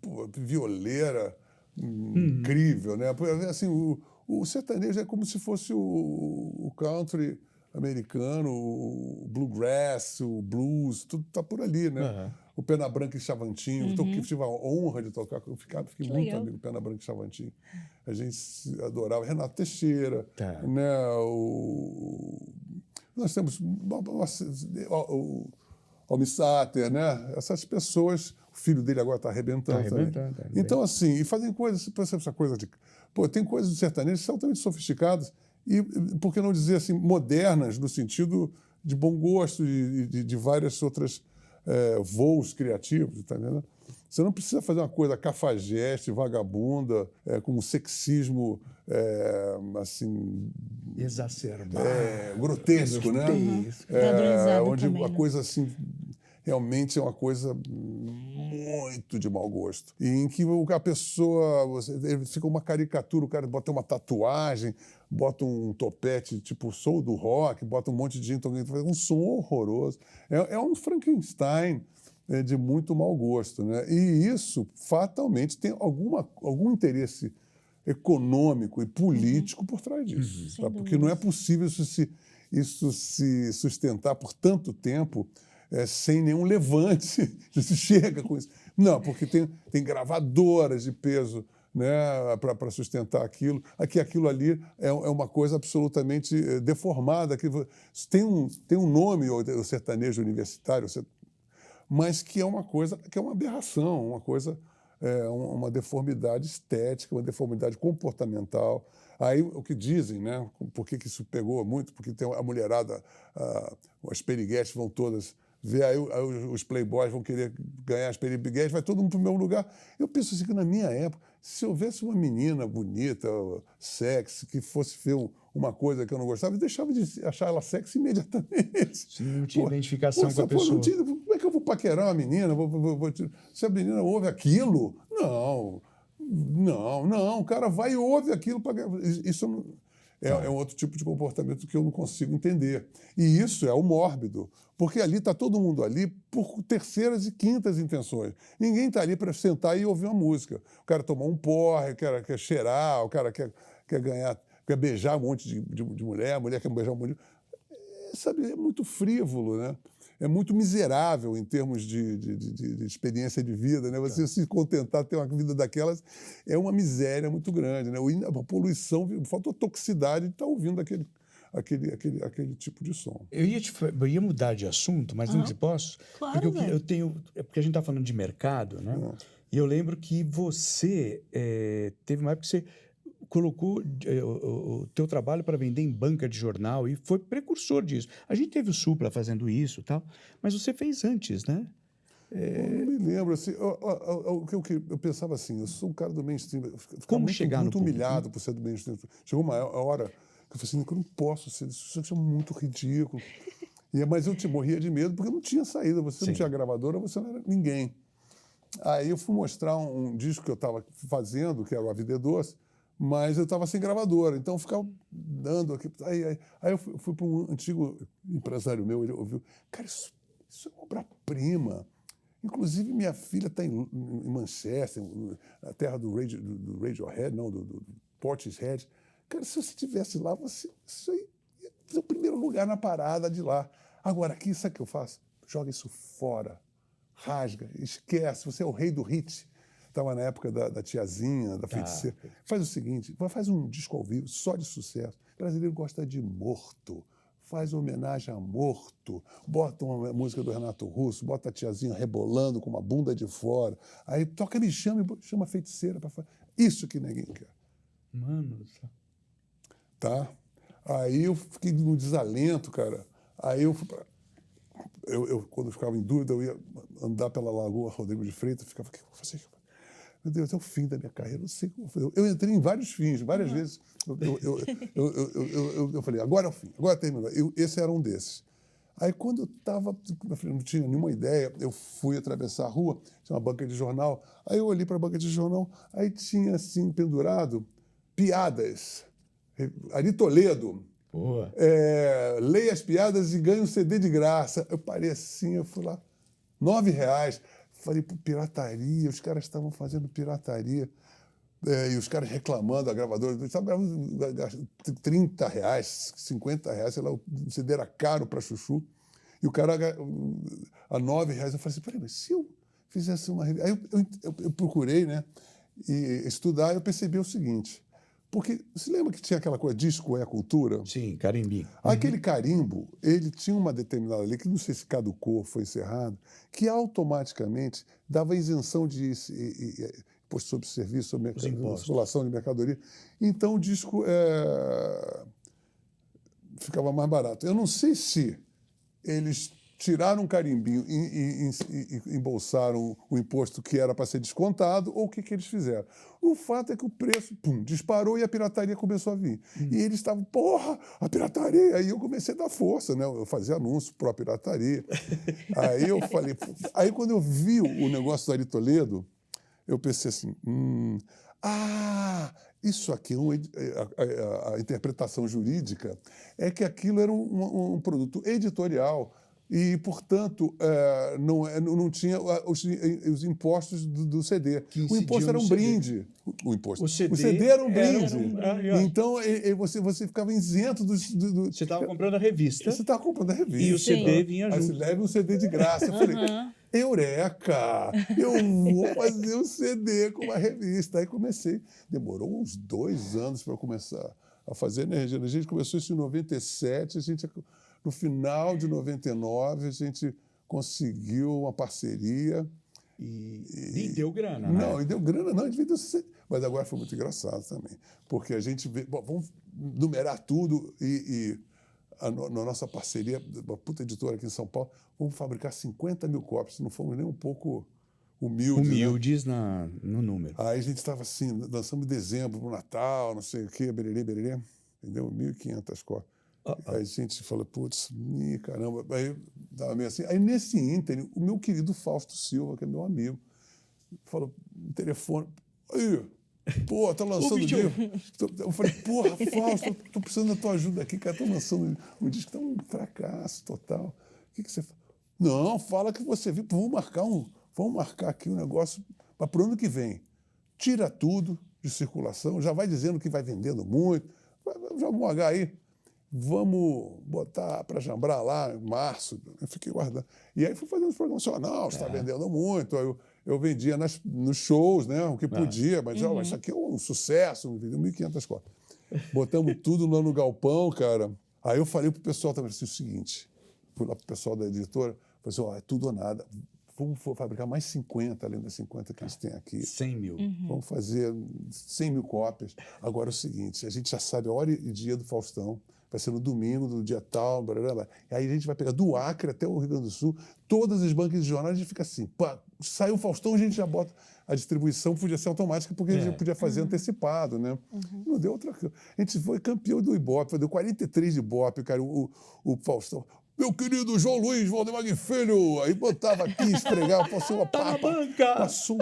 uma violeira incrível, né? Assim, o sertanejo é como se fosse o country americano, o bluegrass, o blues, tudo está por ali, né? O Pena Branca e Chavantinho, eu tive a honra de tocar, fiquei muito amigo do Pena Branca e Chavantinho. A gente adorava Renato Teixeira, né? Nós temos o Almi Sater, né? Essas pessoas, o filho dele agora está arrebentando também. Então, assim, e fazem coisas, essa coisa de... Pô, tem coisas do sertanejo que são altamente sofisticadas e, por que não dizer assim, modernas, no sentido de bom gosto, de várias outras voos criativos, tá vendo? Você não precisa fazer uma coisa cafajeste, vagabunda, com um sexismo, assim... exacerbado. Grotesco, né? Onde também, a coisa, assim... realmente é uma coisa muito de mau gosto. E em que a pessoa... fica uma caricatura, o cara bota uma tatuagem, bota um topete, tipo, sou do rock, bota um monte de gente, um som horroroso. É um Frankenstein de muito mau gosto, né? E isso, fatalmente, tem algum interesse econômico e político por trás disso. Tá? Porque não é possível isso se sustentar por tanto tempo sem nenhum levante. Se chega com isso. Não, porque tem gravadoras de peso, né, para sustentar aquilo. Aquilo ali é uma coisa absolutamente deformada. Que tem um nome, o sertanejo universitário, mas que é uma coisa, que é uma aberração, uma coisa, uma deformidade estética, uma deformidade comportamental. Aí o que dizem, né? Por que isso pegou muito? Porque tem a mulherada, as periguetes vão todas ver, aí os playboys vão querer ganhar as periguetes, vai todo mundo para o mesmo lugar. Eu penso assim que na minha época, se houvesse uma menina bonita, sexy, que fosse ver uma coisa que eu não gostava, eu deixava de achar ela sexy imediatamente. Se não tinha identificação com a pessoa. Como é que eu vou paquerar uma menina? Se a menina ouve aquilo? Não, o cara vai e ouve aquilo. Isso é um outro tipo de comportamento que eu não consigo entender. E isso é o mórbido, porque ali está todo mundo ali por terceiras e quintas intenções. Ninguém está ali para sentar e ouvir uma música. O cara tomar um porre, o cara quer cheirar, o cara quer ganhar, quer beijar um monte de mulher, a mulher quer beijar um monte de... sabe, é muito frívolo, né? É muito miserável em termos de experiência de vida, né? Você se contentar ter uma vida daquelas é uma miséria muito grande, né? A poluição, falta toxicidade de estar ouvindo aquele tipo de som. Eu ia mudar de assunto, mas não posso? Claro, Porque velho. porque a gente está falando de mercado, né? E eu lembro que você teve uma época que você colocou o teu trabalho para vender em banca de jornal e foi precursor disso. A gente teve o Supla fazendo isso e tal, mas você fez antes, né? Eu não me lembro, assim, o que eu pensava assim, eu sou um cara do mainstream, eu ficava Como chegar no muito público, humilhado por ser do mainstream. Chegou uma hora que eu falei assim, eu não posso ser isso é muito ridículo. Mas eu morria de medo porque eu não tinha saída, você não tinha gravadora, você não era ninguém. Aí eu fui mostrar um disco que eu estava fazendo, que era o A Vida é Doce, mas eu estava sem gravadora, então eu ficava dando aqui. Aí eu fui para um antigo empresário meu, ele ouviu, cara, isso é obra-prima. Inclusive, minha filha está em Manchester, a terra do Radiohead, não, do Portishead. Cara, se você estivesse lá, isso aí ia ser o primeiro lugar na parada de lá. Agora, aqui, sabe o que eu faço? Joga isso fora, rasga, esquece, você é o rei do hit. Estava na época da tiazinha, da feiticeira. Faz o seguinte, faz um disco ao vivo só de sucesso. O brasileiro gosta de morto. Faz homenagem a morto, bota uma música do Renato Russo, bota a tiazinha rebolando com uma bunda de fora. Aí toca, me chama a feiticeira para fazer. Isso que ninguém quer. Mano. Tá? Aí eu fiquei no desalento, cara. Aí eu quando eu ficava em dúvida, eu ia andar pela Lagoa Rodrigo de Freitas, ficava, o que eu vou fazer? Meu Deus, é o fim da minha carreira, não sei como fazer. Eu entrei em vários fins, várias vezes. Eu falei, agora é o fim, agora terminou. Esse era um desses. Aí, quando eu estava, não tinha nenhuma ideia, eu fui atravessar a rua, tinha uma banca de jornal, aí eu olhei para a banca de jornal, aí tinha, assim, pendurado, piadas. Ari Toledo, leia as piadas e ganhe um CD de graça. Eu parei assim, eu fui lá, R$9. Falei, pirataria, os caras estavam fazendo pirataria. E os caras reclamando, a gravadora, estavam R$30, R$50, sei lá, o CD era caro para chuchu. E o cara, a R$9, eu falei assim, peraí, mas se eu fizesse uma... Aí eu procurei, né, e estudar, eu percebi o seguinte, porque você lembra que tinha aquela coisa, disco é a cultura? Sim, carimbinho. Aquele carimbo, ele tinha uma determinada lei, que não sei se caducou, foi encerrado, que automaticamente dava isenção de imposto sobre serviço, sobre circulação de mercadoria. Então o disco ficava mais barato. Eu não sei se eles tiraram um carimbinho e embolsaram o imposto que era para ser descontado, ou o que eles fizeram. O fato é que o preço disparou e a pirataria começou a vir. E eles estavam, porra, a pirataria! Aí eu comecei a dar força, né? Eu fazia anúncio para a pirataria. Aí eu falei... Aí quando eu vi o negócio do Ari Toledo, eu pensei assim, isso aqui, a interpretação jurídica, é que aquilo era um produto editorial e, portanto, não tinha os impostos do CD. O imposto era um brinde. O CD era um brinde. Então, você ficava isento Você estava comprando a revista. Você estava comprando a revista. E o CD vinha junto. Aí você leva um CD de graça. Eu falei, eureka! Eu vou fazer um CD com uma revista. Aí comecei. Demorou uns 2 anos para eu começar a fazer energia. A gente começou isso em 97, no final de 99, a gente conseguiu uma parceria. E deu grana, Não, e deu grana, não. Mas agora foi muito engraçado também. Porque a gente vê... Bom, vamos numerar tudo na nossa parceria, uma puta editora aqui em São Paulo, vamos fabricar 50 mil cópias. Não fomos nem um pouco humildes. Né? No número. Aí a gente estava assim, lançamos em dezembro, no Natal, não sei o quê, bererê, entendeu? 1.500 cópias. Aí a gente fala, putz, caramba. Aí dava meio assim. Aí nesse ínterim, o meu querido Fausto Silva, que é meu amigo, falou no telefone, aí, pô, tá lançando um livro. Eu falei, porra, Fausto, tô precisando da tua ajuda aqui, cara, tô lançando um disco que tá um fracasso total. O que você fala? Não, fala que você viu, vamos marcar aqui um negócio para pro ano que vem. Tira tudo de circulação, já vai dizendo que vai vendendo muito, joga um H aí. vamos botar para jambrar lá em março. Eu fiquei guardando. E aí fui fazendo os programas, não, está vendendo muito. Aí eu vendia nos shows, né, o que podia, mas isso aqui é um sucesso, vendeu 1.500 cópias. Botamos tudo lá no galpão, cara. Aí eu falei pro pessoal também assim, o seguinte, fui lá pro pessoal da editora, falei assim, é tudo ou nada. Vamos fabricar mais 50, além das 50 que a gente tem aqui. 100 mil. Vamos fazer 100 mil cópias. Agora é o seguinte, a gente já sabe a hora e dia do Faustão. Vai ser no domingo, do dia tal. Blá, blá, blá. E aí a gente vai pegar do Acre até o Rio Grande do Sul, todas as bancas de jornais, a gente fica assim, pá, saiu o Faustão, a gente já bota. A distribuição podia ser automática, porque a gente podia fazer antecipado, né? Não deu outra coisa. A gente foi campeão do Ibope, deu 43 de Ibope, cara, o Faustão. Meu querido João Luiz Valdemar Filho, aí botava aqui, esfregava, passou uma papa, passou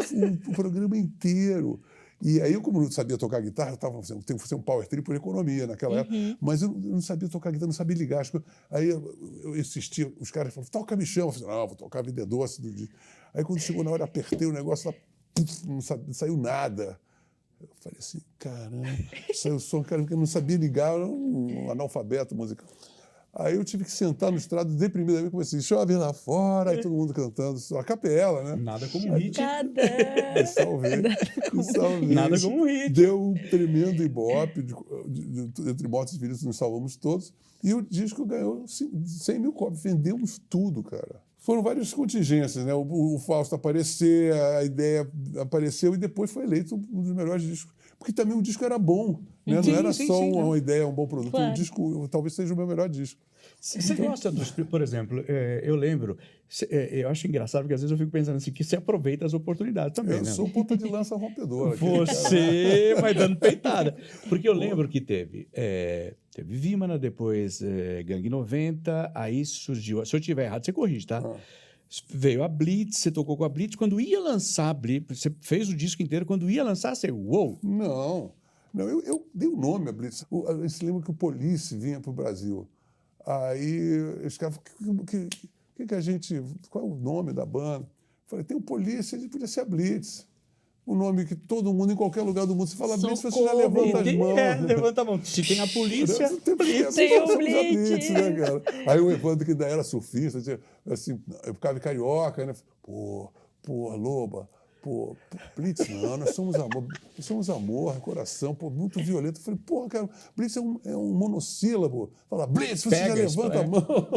o programa inteiro. E aí, eu, como não sabia tocar guitarra, eu estava fazendo, tenho que fazer um power trio por economia naquela época, mas eu não sabia tocar guitarra, não sabia ligar as coisas. Aí eu insistia, os caras falavam, toca Michel. Eu falei, não, vou tocar Vida Doce do dia. Aí quando chegou na hora, apertei o negócio lá, não saiu nada. Eu falei assim, caramba, saiu o som, cara, porque eu não sabia ligar, eu era um analfabeto musical. Aí eu tive que sentar no estrado deprimidamente, comecei, chove lá fora, aí todo mundo cantando, só a capela, né? Nada como um hit. Salvei. Nada como um hit. Deu um tremendo ibope, entre mortos e feridos, nos salvamos todos, e o disco ganhou 100 mil cópias, vendemos tudo, cara. Foram várias contingências, né? O Fausto aparecer, a ideia apareceu, e depois foi eleito um dos melhores discos. Porque também o disco era bom, né? Não era só uma ideia, um bom produto. Claro. O disco talvez seja o meu melhor disco. Você gosta dos... Por exemplo, eu lembro... Eu acho engraçado, porque às vezes eu fico pensando assim, que você aproveita as oportunidades também, Eu né? sou ponta de lança rompedora. Você vai dando peitada. Porque eu lembro que teve Vimana, depois Gangue 90, aí surgiu... Se eu estiver errado, você corrige, tá? Veio a Blitz, você tocou com a Blitz. Quando ia lançar a Blitz, você fez o disco inteiro. Quando ia lançar, você... Uou! Não, eu dei o nome à Blitz. Você lembra que o Police vinha para o Brasil. Aí eles ficavam... que a gente... Qual é o nome da banda? Eu falei, tem o Police, a gente podia ser a Blitz. O nome que todo mundo, em qualquer lugar do mundo, se fala Blitz, você já levanta as mãos. Levanta a mão. Se tem a polícia, tem o Blitz, né, cara? Aí o Evandro, que ainda era surfista, assim, eu ficava carioca, né? Pô, Loba, Blitz não, nós somos amor, coração, muito violento. Eu falei, porra, cara, Blitz é um monossílabo. Fala, Blitz, você já levanta a mão.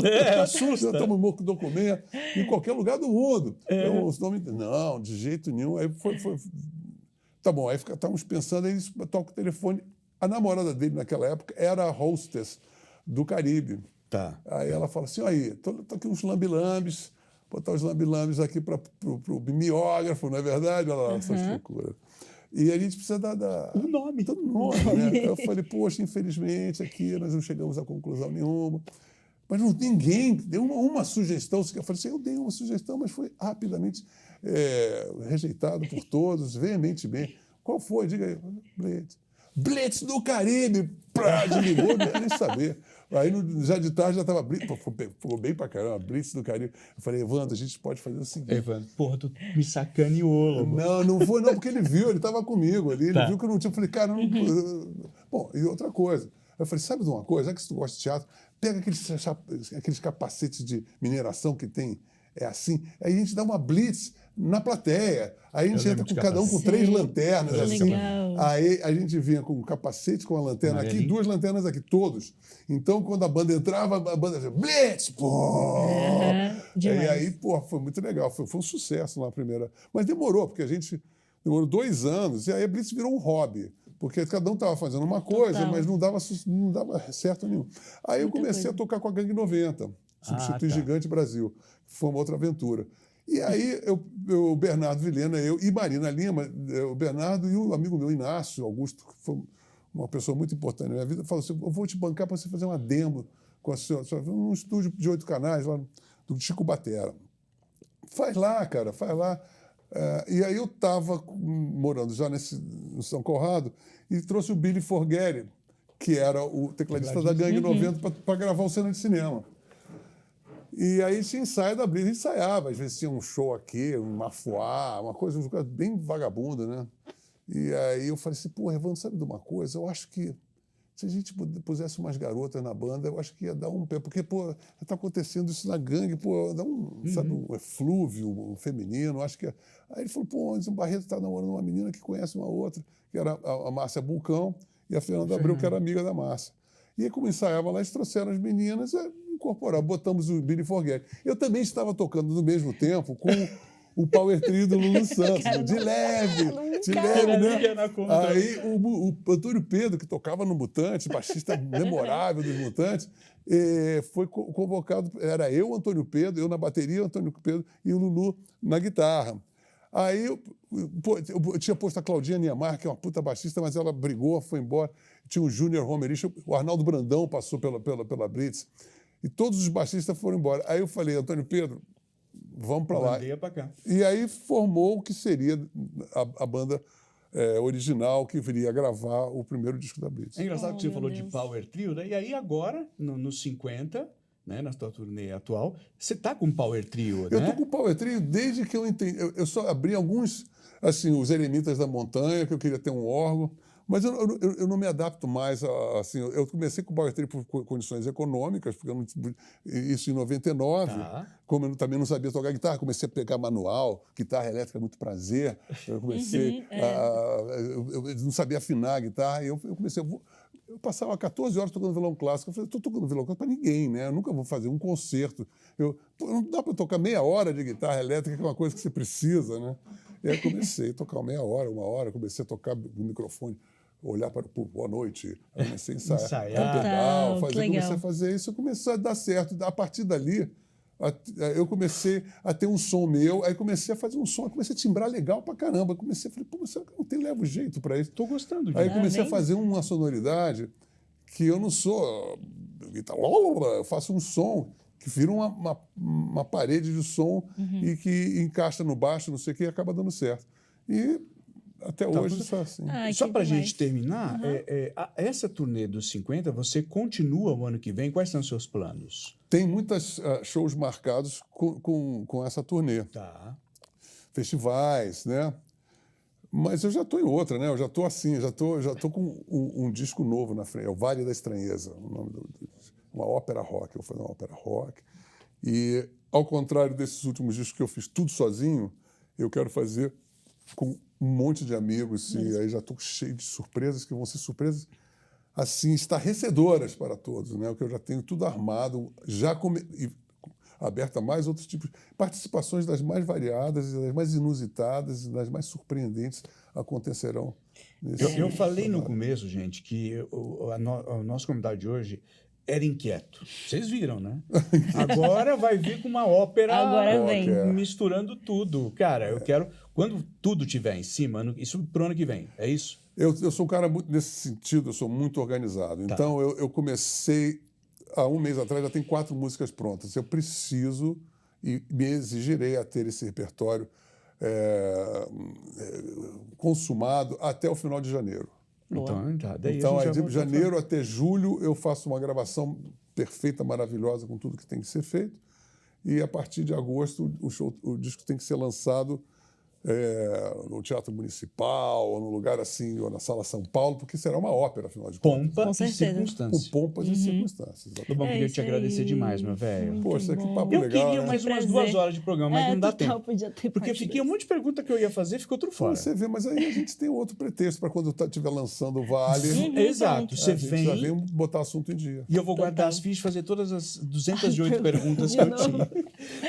Assusta. Já toma um documento, em qualquer lugar do mundo. Então, os nomes, não, de jeito nenhum. Aí foi. Tá bom, aí estávamos pensando, aí eles tocam o telefone. A namorada dele naquela época era a hostess do Caribe. Tá. Aí ela fala assim, aí, tô aqui uns lambilambes, botar os lambilambes aqui para o mimeógrafo, não é verdade? Olha lá, essa loucura. E a gente precisa dar um nome. Todo nome, né? Eu falei, poxa, infelizmente aqui nós não chegamos a conclusão nenhuma. Mas ninguém deu uma sugestão. Eu falei assim, eu dei uma sugestão, mas foi rapidamente rejeitado por todos, veementemente. Qual foi? Diga aí. Blitz do Caribe. Desligou, não queria nem saber. Aí, já de tarde, já estava Blitz. Ficou bem pra caramba, Blitz do Caribe. Eu falei, Evandro, a gente pode fazer o seguinte. Evandro, porra, tu me sacaneou. Não foi não, porque ele viu, ele estava comigo ali. Ele viu que eu não tinha. Eu falei, cara, não... Bom, e outra coisa. Eu falei, sabe de uma coisa? Já que você gosta de teatro, pega aqueles capacetes de mineração que tem, assim, aí a gente dá uma blitz na plateia. Aí a gente entra com cada um com 3 lanternas, assim. Legal. Aí a gente vinha com um capacete, com a lanterna aqui, 2 lanternas aqui, todos. Então, quando a banda entrava, a banda dizia, blitz! Pô! E aí, pô, foi muito legal. Foi um sucesso na primeira. Mas demorou, porque a gente demorou 2 anos, e aí a blitz virou um hobby. Porque cada um estava fazendo uma coisa, mas não dava certo nenhum. Aí eu comecei a tocar com a Gangue 90, substituir Gigante Brasil. Foi uma outra aventura. E aí o Bernardo Vilhena, eu e Marina Lima, o Bernardo e o amigo meu, Inácio Augusto, que foi uma pessoa muito importante na minha vida, falou assim, eu vou te bancar para você fazer uma demo com a senhora, num estúdio de 8 canais, lá do Chico Batera. Faz lá, cara, faz lá. E aí eu estava morando já no São Conrado e trouxe o Billy Forgeri, que era o tecladista da Gangue 90, para gravar o Cena de Cinema. E aí tinha ensaio da Blitz, a gente ensaiava, às vezes tinha um show aqui, um mafuá, uma coisa bem vagabunda, né? E aí eu falei assim, pô, Evandro, sabe de uma coisa? Eu acho que se a gente pusesse umas garotas na banda, eu acho que ia dar um pé. Porque, pô, está acontecendo isso na gangue, pô, dá sabe, um eflúvio um feminino. Acho que... Aí ele falou, pô, o Barreto está namorando uma menina que conhece uma outra, que era a Márcia Bulcão e a Fernanda Abreu, que era amiga da Márcia. E aí, como ensaiava lá, eles trouxeram as meninas, incorporaram, botamos o Billy Forget. Eu também estava tocando no mesmo tempo com o Power Trio do Lulu Santos, de leve, né? Aí o Antônio Pedro, que tocava no Mutantes, baixista memorável dos Mutantes, foi convocado, era eu, Antônio Pedro, eu na bateria, Antônio Pedro e o Lulu na guitarra. Aí eu tinha posto a Claudinha Niemeyer, que é uma puta baixista, mas ela brigou, foi embora. Tinha o Júnior Romerich, o Arnaldo Brandão passou pela Blitz, e todos os baixistas foram embora. Aí eu falei, Antônio Pedro, vamos para lá. Pra cá. E aí formou o que seria a banda original que viria a gravar o primeiro disco da Blitz. É engraçado que você falou Deus. de Power Trio, né? E aí agora, nos 50, né, na sua turnê atual, você tá com Power Trio, Eu né? tô com o Power Trio desde que eu entendi. Eu só abri alguns, assim, os Eremitas da Montanha, que eu queria ter um órgão, mas eu não me adapto mais a, assim, eu comecei com o Power Trio por condições econômicas, porque isso em 99, como eu também não sabia tocar guitarra, comecei a pegar manual, guitarra elétrica, muito prazer, eu comecei eu não sabia afinar a guitarra, e eu comecei, eu passava 14 horas tocando violão clássico. Eu falei, estou tocando violão clássico para ninguém, né? Eu nunca vou fazer um concerto. Não dá para tocar meia hora de guitarra elétrica, que é uma coisa que você precisa, né? E aí comecei a tocar meia hora, uma hora, comecei a tocar no microfone, olhar para o boa noite, eu comecei a ensaiar pedal, comecei a fazer isso, começou a dar certo. A partir dali, eu comecei a ter um som meu, aí comecei a fazer um som, comecei a timbrar legal pra caramba. Falei, pô, mas será que eu não levo jeito para isso? Tô gostando disso. Aí comecei a fazer uma sonoridade que eu não sou guitarra, eu faço um som que vira uma parede de som e que encaixa no baixo, não sei o que, e acaba dando certo. E até hoje só assim. Só para a gente terminar, essa turnê dos 50, você continua o ano que vem? Quais são os seus planos? Tem muitos shows marcados com essa turnê. Tá. Festivais, né? Mas eu já estou em outra, né? Eu já estou assim, já tô com um disco novo na frente. É o Vale da Estranheza, o nome uma ópera rock. Eu vou fazer uma ópera rock. E, ao contrário desses últimos discos que eu fiz tudo sozinho, eu quero fazer com um monte de amigos. E aí já estou cheio de surpresas, que vão ser surpresas assim, estarrecedoras para todos, né? Porque eu já tenho tudo armado, e aberto a mais outros tipos de participações das mais variadas, das mais inusitadas e das mais surpreendentes acontecerão. Eu falei no começo, gente, que o nosso convidado de hoje era inquieto. Vocês viram, né? Agora vai vir com uma ópera misturando tudo. Cara, eu quero... Quando tudo estiver em cima, isso pro ano que vem, é isso? Eu sou um cara muito nesse sentido, eu sou muito organizado. Tá. Então, eu comecei, há um mês atrás, já tem 4 músicas prontas. Eu preciso e me exigirei a ter esse repertório consumado até o final de janeiro. Então, de janeiro até julho, eu faço uma gravação perfeita, maravilhosa, com tudo que tem que ser feito. E, a partir de agosto, o disco tem que ser lançado no Teatro Municipal, ou no lugar assim, ou na Sala São Paulo, porque será uma ópera, afinal de contas. Pompa e circunstâncias. Com pompas e circunstâncias. Lobão, queria te agradecer demais, meu velho. Poxa, que papo eu legal. Eu queria mais umas 2 horas de programa, mas não dá tempo. Podia ter porque fiquei um monte de pergunta que eu ia fazer, ficou tudo fora. Você vê, mas aí a gente tem outro pretexto para quando estiver lançando o Vale. Exato. Você já vem botar assunto em dia. E eu vou guardar as fichas, fazer todas as 208 perguntas que eu tinha.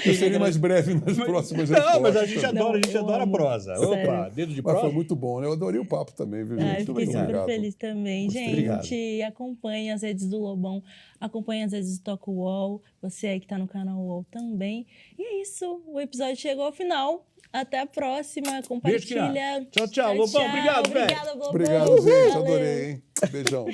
Eu serei mais breve nas próximas respostas. Não, mas a gente adora a prosa. Opa, dedo de prosa. Mas foi muito bom, né? Eu adorei o papo também, viu, gente? Fiquei super feliz também. Obrigado. Gente, acompanhe as redes do Lobão, acompanhe as redes do Toca UOL, você aí que está no canal UOL também. E é isso, o episódio chegou ao final. Até a próxima, compartilha. Beijo, tchau, Lobão. Obrigado, velho. Obrigada, Lobão. Obrigado, gente. Adorei, hein? Beijão.